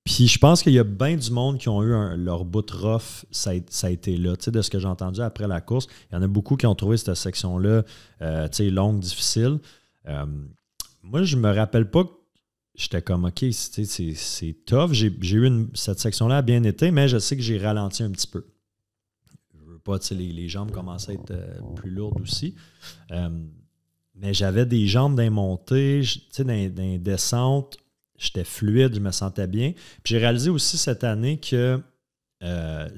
Puis je pense qu'il y a bien du monde qui ont eu leur bout rough. Ça a été là. Tu sais, de ce que j'ai entendu après la course, il y en a beaucoup qui ont trouvé cette section-là tu sais, longue, difficile. Moi, je me rappelle pas que j'étais comme OK, c'est tough. J'ai eu cette section-là a bien été, mais je sais que j'ai ralenti un petit peu. Pas, les jambes commençaient à être plus lourdes aussi. Mais j'avais des jambes d'un montée, d'un descente, j'étais fluide, je me sentais bien. Puis j'ai réalisé aussi cette année que un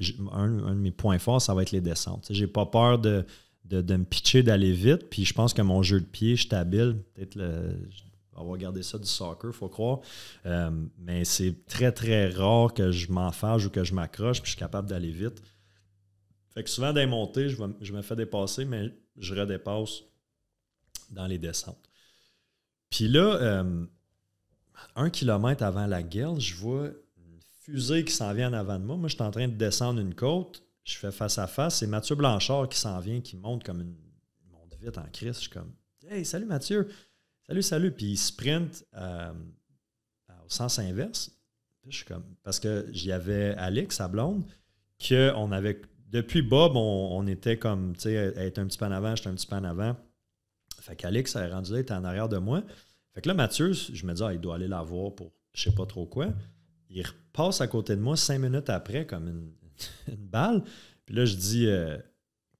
de mes points forts, ça va être les descentes. J'ai pas peur de me pitcher, d'aller vite. Puis je pense que mon jeu de pied, je suis habile. Peut-être on va regarder ça du soccer, il faut croire. Mais c'est très, très rare que je m'enfarge ou que je m'accroche, puis je suis capable d'aller vite. Fait que souvent, dans les montées, je me fais dépasser, mais je redépasse dans les descentes. Puis là, 1 kilomètre avant la Gale, je vois une fusée qui s'en vient en avant de moi. Moi, je suis en train de descendre une côte. Je fais face à face. C'est Mathieu Blanchard qui s'en vient, qui monte comme il monte vite en crise. Je suis comme « Hey, salut Mathieu! Salut! » Puis il sprint au sens inverse. Puis je suis comme... Parce que j'y avais Alex, sa blonde, qu'on avait... Depuis Bob, on était comme, tu sais, elle était un petit peu en avant, j'étais un petit peu en avant. Fait qu'Alex, elle est rendu là, il était en arrière de moi. Fait que là, Mathieu, je me dis, il doit aller la voir pour je sais pas trop quoi. Il repasse à côté de moi 5 minutes après, comme une balle. Puis là, je dis,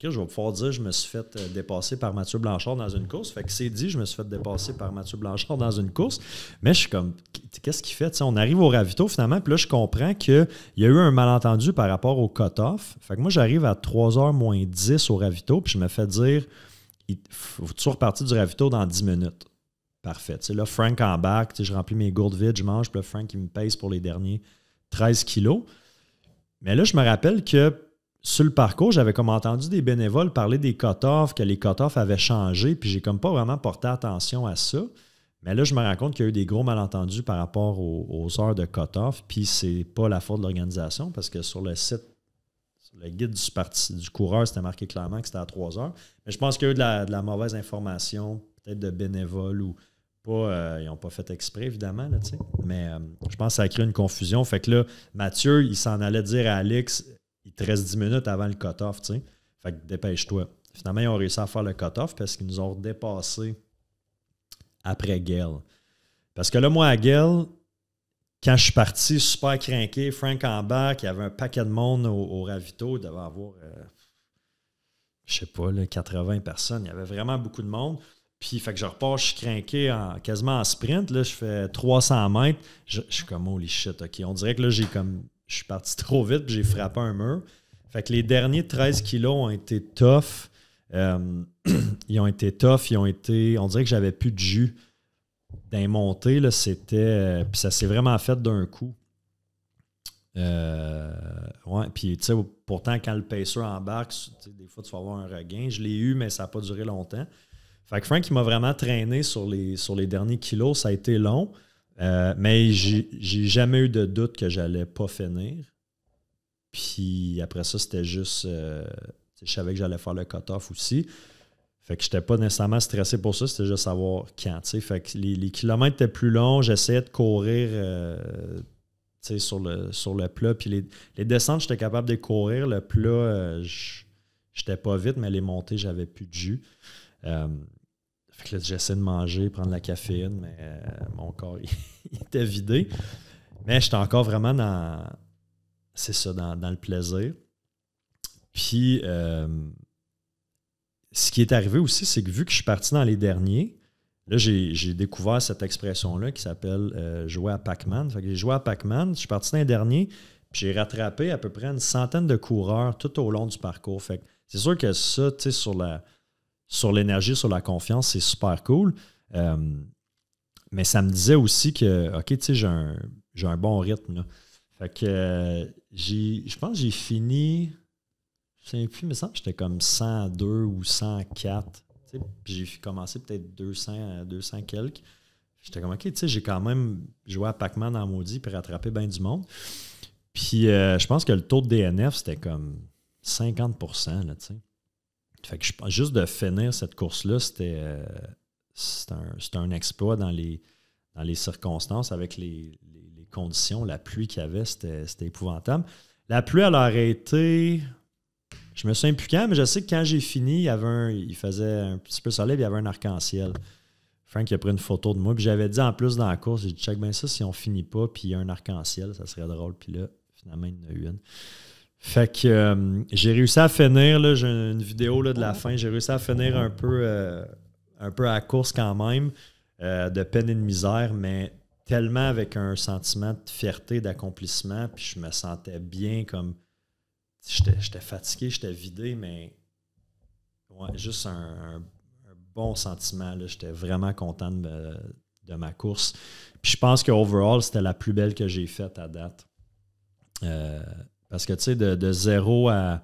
je vais pouvoir dire, je me suis fait dépasser par Mathieu Blanchard dans une course. Fait que c'est dit, je me suis fait dépasser par Mathieu Blanchard dans une course. Mais je suis comme, qu'est-ce qu'il fait? T'sais, on arrive au ravito finalement, puis là, je comprends qu'il y a eu un malentendu par rapport au cut-off. Fait que moi, j'arrive à 3h moins 10 au ravito, puis je me fais dire, faut-tu repartir du ravito dans 10 minutes? Parfait. T'sais, là, Frank embarque, je remplis mes gourdes vides, je mange, puis là, Frank, il me pèse pour les derniers 13 kilos. Mais là, je me rappelle que sur le parcours, j'avais comme entendu des bénévoles parler des cut-offs, que les cut-offs avaient changé, puis j'ai comme pas vraiment porté attention à ça. Mais là, je me rends compte qu'il y a eu des gros malentendus par rapport aux heures de cut-off, puis c'est pas la faute de l'organisation, parce que sur le site, sur le guide du coureur, c'était marqué clairement que c'était à 3 heures. Mais je pense qu'il y a eu de la mauvaise information, peut-être de bénévoles ou pas, ils n'ont pas fait exprès, évidemment, là, mais je pense que ça a créé une confusion. Fait que là, Mathieu, il s'en allait dire à Alex, il te reste 10 minutes avant le cut-off, tu sais. Fait que dépêche-toi. Finalement, ils ont réussi à faire le cut-off parce qu'ils nous ont dépassé après Gale. Parce que là, moi, à Gale, quand je suis parti super craqué, Frank embarque, il y avait un paquet de monde au ravito. Il devait avoir, je sais pas, là, 80 personnes. Il y avait vraiment beaucoup de monde. Puis, fait que je repars, je suis craqué quasiment en sprint. Là, je fais 300 mètres. Je suis comme, holy shit, OK. On dirait que là, je suis parti trop vite puis j'ai frappé un mur. Fait que les derniers 13 kilos ont été tough. Ils ont été tough. On dirait que j'avais plus de jus. Dans les montées, là, c'était... puis ça s'est vraiment fait d'un coup. Ouais, puis tu sais, pourtant, quand le pacer embarque, des fois, tu vas avoir un regain. Je l'ai eu, mais ça n'a pas duré longtemps. Fait que Frank, il m'a vraiment traîné sur les derniers kilos. Ça a été long, mais j'ai jamais eu de doute que j'allais pas finir. Puis après ça, c'était juste... je savais que j'allais faire le cut-off aussi. Fait que j'étais pas nécessairement stressé pour ça. C'était juste savoir quand. T'sais. Fait que les kilomètres étaient plus longs. J'essayais de courir... sur le plat. Puis les descentes, j'étais capable de courir. Le plat, j'étais pas vite, mais les montées, j'avais plus de jus. Fait que là, j'essaie de manger, prendre la caféine, mais mon corps, il était vidé. Mais j'étais encore vraiment dans le plaisir. Puis, ce qui est arrivé aussi, c'est que vu que je suis parti dans les derniers, là, j'ai découvert cette expression-là qui s'appelle jouer à Pac-Man. Fait que j'ai joué à Pac-Man, je suis parti dans les derniers, puis j'ai rattrapé à peu près une centaine de coureurs tout au long du parcours. Fait que c'est sûr que ça, tu sais, sur l'énergie, sur la confiance, c'est super cool. Mais ça me disait aussi que, OK, tu sais, j'ai un bon rythme, là. Fait que je pense que j'ai fini, je ne sais plus, mais ça, j'étais comme 102 ou 104. Puis j'ai commencé peut-être 200 quelques. J'étais comme, OK, tu sais, j'ai quand même joué à Pac-Man en maudit puis rattrapé bien du monde. Puis je pense que le taux de DNF, c'était comme 50%, là, tu sais. Fait que juste de finir cette course-là, c'était un exploit dans les circonstances avec les conditions. La pluie qu'il y avait, c'était épouvantable. La pluie, elle aurait été... Je me souviens plus quand, mais je sais que quand j'ai fini, il faisait un petit peu soleil et il y avait un arc-en-ciel. Frank a pris une photo de moi. Puis j'avais dit en plus dans la course, j'ai dit check bien ça, si on finit pas, puis il y a un arc-en-ciel, ça serait drôle. Puis là, finalement, il y en a eu une. Fait que j'ai réussi à finir, là, j'ai une vidéo là, de la fin, j'ai réussi à finir un peu à la course quand même, de peine et de misère, mais tellement avec un sentiment de fierté, d'accomplissement, puis je me sentais bien comme... J'étais fatigué, j'étais vidé, mais ouais, juste un bon sentiment. Là. J'étais vraiment content de ma course. Puis je pense qu'overall, c'était la plus belle que j'ai faite à date. Parce que, tu sais, de 0 à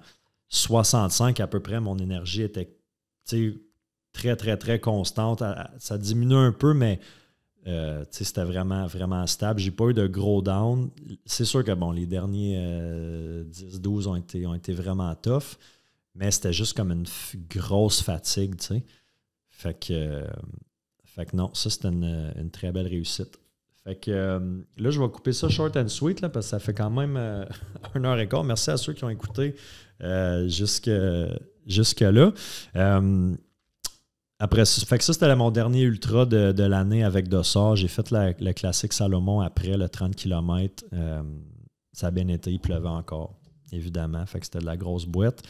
65 à peu près, mon énergie était très, très, très constante. Ça diminue un peu, mais c'était vraiment, vraiment stable. J'ai pas eu de gros down. C'est sûr que bon, les derniers 10-12 ont été vraiment tough, mais c'était juste comme une grosse fatigue, tu sais. Fait que non, ça c'était une très belle réussite. Fait que là, je vais couper ça short and sweet là, parce que ça fait quand même 1h15. Merci à ceux qui ont écouté jusque-là. Après, fait que ça, c'était mon dernier ultra de l'année avec Dossard. J'ai fait le classique Salomon après le 30 km. Ça a bien été, il pleuvait encore, évidemment. Fait que c'était de la grosse boîte.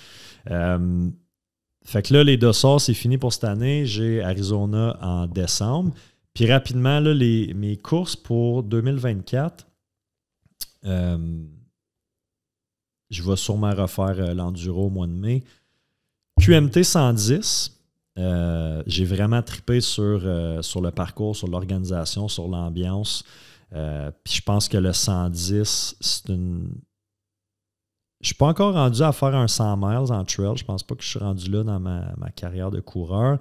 Fait que là, les Dossards, c'est fini pour cette année. J'ai Arizona en décembre. Puis rapidement, là, mes courses pour 2024, je vais sûrement refaire l'enduro au mois de mai. QMT 110. J'ai vraiment trippé sur le parcours, sur l'organisation, sur l'ambiance. Puis je pense que le 110, c'est une... Je ne suis pas encore rendu à faire un 100 miles en trail. Je ne pense pas que je suis rendu là dans ma carrière de coureur.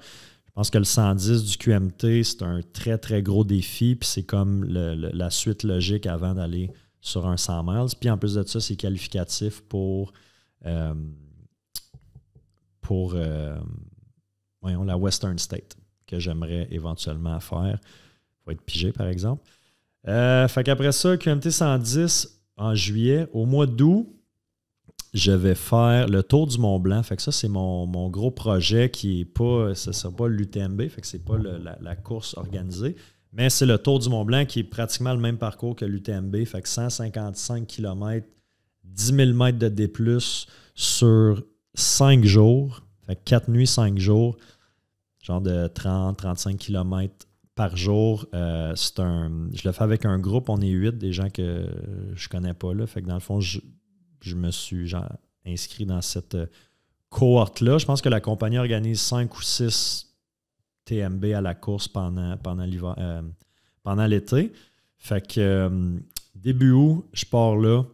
Je pense que le 110 du QMT, c'est un très, très gros défi. Puis c'est comme la suite logique avant d'aller sur un 100 miles. Puis en plus de ça, c'est qualificatif pour la Western State, que j'aimerais éventuellement faire. Il faut être pigé, par exemple. Fait qu'après ça, QMT 110 en juillet. Au mois d'août, je vais faire le Tour du Mont-Blanc. Fait que ça, c'est mon gros projet qui n'est pas... Ce ne sera pas l'UTMB, fait que c'est pas la course organisée, mais c'est le Tour du Mont-Blanc qui est pratiquement le même parcours que l'UTMB. Fait que 155 km, 10 000 mètres de D+, sur 5 jours. Fait que 4 nuits, 5 jours. Genre de 30-35 km par jour. Je le fais avec un groupe. On est 8, des gens que je connais pas là. Fait que dans le fond, je me suis inscrit dans cette cohorte-là. Je pense que la compagnie organise 5 ou 6 TMB à la course pendant l'été. Fait que début août, je pars là.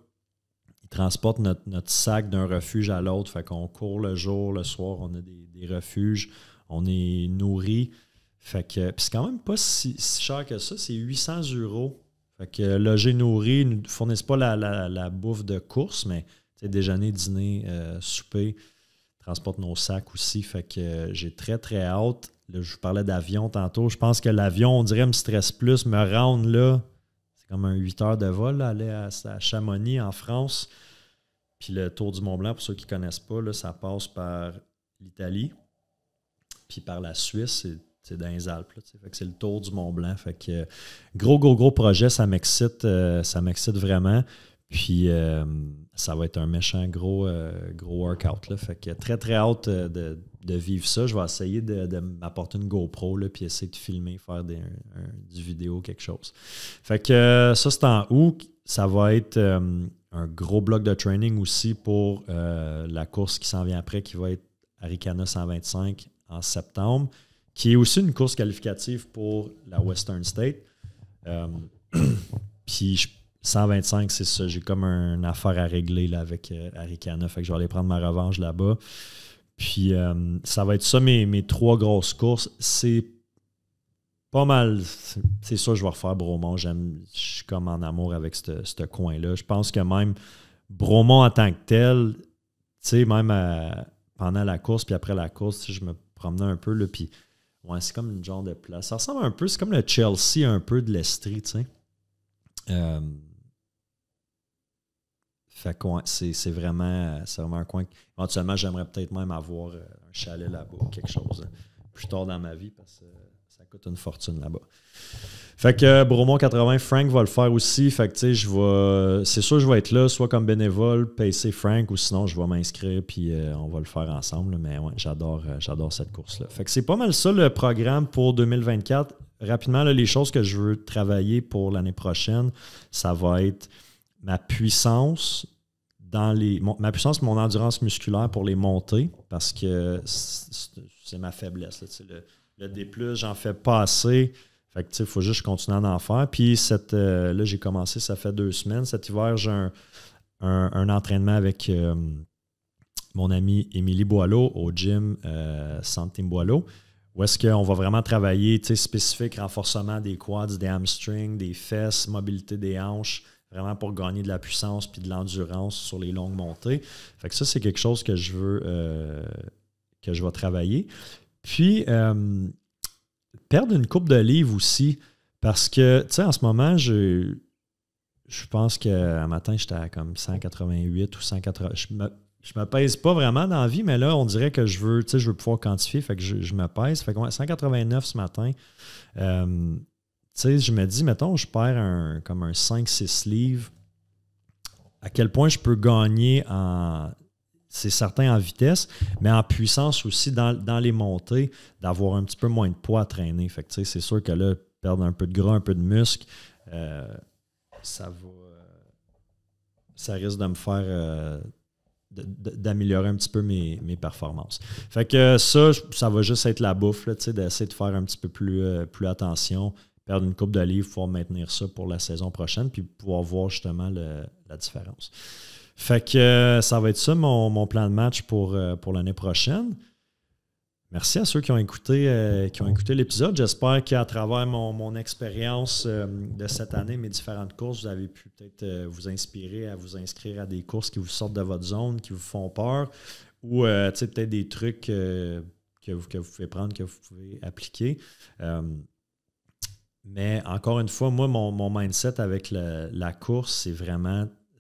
Ils transportent notre sac d'un refuge à l'autre. Fait qu'on court le jour, le soir, on a des refuges. On est nourri. Fait que puis c'est quand même pas si cher que ça. C'est 800 €. Fait que logé, nourri, ils ne fournissent pas la bouffe de course, mais déjeuner, dîner, souper, transportent nos sacs aussi. Fait que j'ai très, très hâte. Là, je vous parlais d'avion tantôt. Je pense que l'avion, on dirait, me stresse plus. Me rendre là, c'est comme un 8 heures de vol, là, aller à Chamonix, en France. Puis le Tour du Mont-Blanc, pour ceux qui ne connaissent pas, là, ça passe par l'Italie. Puis par la Suisse, c'est dans les Alpes. Là, fait que c'est le Tour du Mont-Blanc. Fait que gros projet, ça m'excite vraiment. Puis ça va être un méchant gros workout. Là. Fait que très, très hâte de vivre ça. Je vais essayer de m'apporter une GoPro là, puis essayer de filmer, faire du vidéo, quelque chose. Fait que ça, c'est en août. Ça va être un gros bloc de training aussi pour la course qui s'en vient après, qui va être Arikana 125 en septembre, qui est aussi une course qualificative pour la Western State. Puis 125, c'est ça. J'ai comme une affaire à régler là, avec Arikana. Fait que je vais aller prendre ma revanche là-bas. Puis ça va être ça, mes 3 grosses courses. C'est pas mal. C'est sûr, je vais refaire Bromont. Je suis comme en amour avec ce coin-là. Je pense que même Bromont en tant que tel, tu sais, même pendant la course, puis après la course, je me promenais un peu, là, puis ouais, c'est comme une genre de place. Ça ressemble un peu, c'est comme le Chelsea un peu de l'Estrie, tu sais. Fait que ouais, c'est vraiment un coin. Éventuellement, j'aimerais peut-être même avoir un chalet là-bas ou quelque chose plus tard dans ma vie parce que ça coûte une fortune là-bas. Fait que Bromont 80, Frank va le faire aussi. Fait que tu sais, c'est sûr que je vais être là, soit comme bénévole, pacer Frank, ou sinon je vais m'inscrire puis on va le faire ensemble. Mais ouais, j'adore cette course-là. Fait que c'est pas mal ça le programme pour 2024. Rapidement, là, les choses que je veux travailler pour l'année prochaine, ça va être ma puissance ma puissance, mon endurance musculaire pour les montées, parce que c'est ma faiblesse. Là, le D+, j'en fais pas assez. Fait que il faut juste que je continue à en faire. Puis là, j'ai commencé, ça fait 2 semaines. Cet hiver, j'ai un entraînement avec mon amie Émilie Boileau au gym Centre Team Boileau, où est-ce qu'on va vraiment travailler spécifique, renforcement des quads, des hamstrings, des fesses, mobilité des hanches, vraiment pour gagner de la puissance puis de l'endurance sur les longues montées. Fait que ça, c'est quelque chose que je veux que je vais travailler. Puis perdre une couple de livres aussi, parce que, tu sais, en ce moment, je pense qu'un matin, j'étais à comme 188 ou 180. Je me pèse pas vraiment dans la vie, mais là, on dirait que je veux pouvoir quantifier, fait que je me pèse. Fait que 189 ce matin. Tu sais, je me dis, mettons, je perds comme un 5-6 livres. À quel point je peux gagner c'est certain en vitesse, mais en puissance aussi dans les montées, d'avoir un petit peu moins de poids à traîner. Fait que, tu sais, c'est sûr que là, perdre un peu de gras, un peu de muscle, ça risque de me faire d'améliorer un petit peu mes performances. Fait que ça va juste être la bouffe, là, tu sais, d'essayer de faire un petit peu plus attention, perdre une coupe de livres, pouvoir maintenir ça pour la saison prochaine, puis pouvoir voir justement la différence. Fait que ça va être ça mon plan de match pour l'année prochaine. Merci à ceux qui ont écouté l'épisode. J'espère qu'à travers mon expérience de cette année, mes différentes courses, vous avez pu peut-être vous inspirer à vous inscrire à des courses qui vous sortent de votre zone, qui vous font peur, ou peut-être des trucs que vous pouvez prendre, que vous pouvez appliquer. Mais encore une fois, moi, mon mindset avec la course,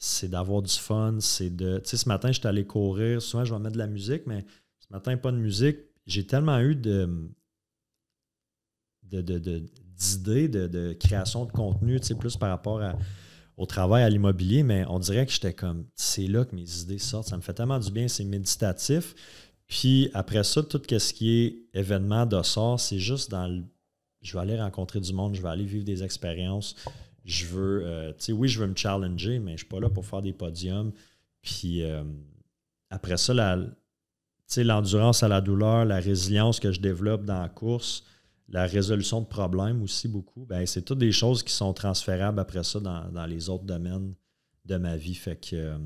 c'est d'avoir du fun. Tu sais, ce matin, j'étais allé courir. Souvent, je vais mettre de la musique, mais ce matin, pas de musique. J'ai tellement eu d'idées de création de contenu, tu sais, plus par rapport au travail, à l'immobilier, mais on dirait que j'étais comme, c'est là que mes idées sortent. Ça me fait tellement du bien, c'est méditatif. Puis après ça, tout ce qui est événement de sort, c'est juste je vais aller rencontrer du monde, je vais aller vivre des expériences. Je veux, tu sais, oui, je veux me challenger, mais je ne suis pas là pour faire des podiums. Puis après ça, l'endurance à la douleur, la résilience que je développe dans la course, la résolution de problèmes aussi beaucoup, ben, c'est toutes des choses qui sont transférables après ça dans les autres domaines de ma vie. Fait que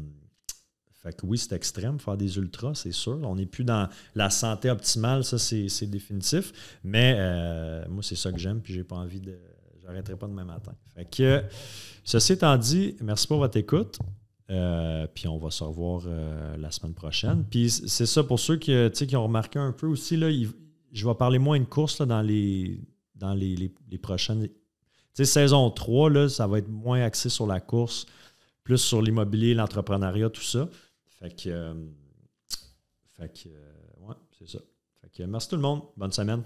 oui, c'est extrême, faire des ultras, c'est sûr. On n'est plus dans la santé optimale, ça, c'est définitif. Mais moi, c'est ça que j'aime, puis j'ai pas envie de... J'arrêterai pas demain matin. Fait que, ceci étant dit, merci pour votre écoute. Puis on va se revoir la semaine prochaine. Puis c'est ça, pour ceux qui ont remarqué un peu aussi, là, je vais parler moins de course là, dans les prochaines... saison 3, là, ça va être moins axé sur la course, plus sur l'immobilier, l'entrepreneuriat, tout ça. Fait que ouais, c'est ça. Fait que merci tout le monde. Bonne semaine.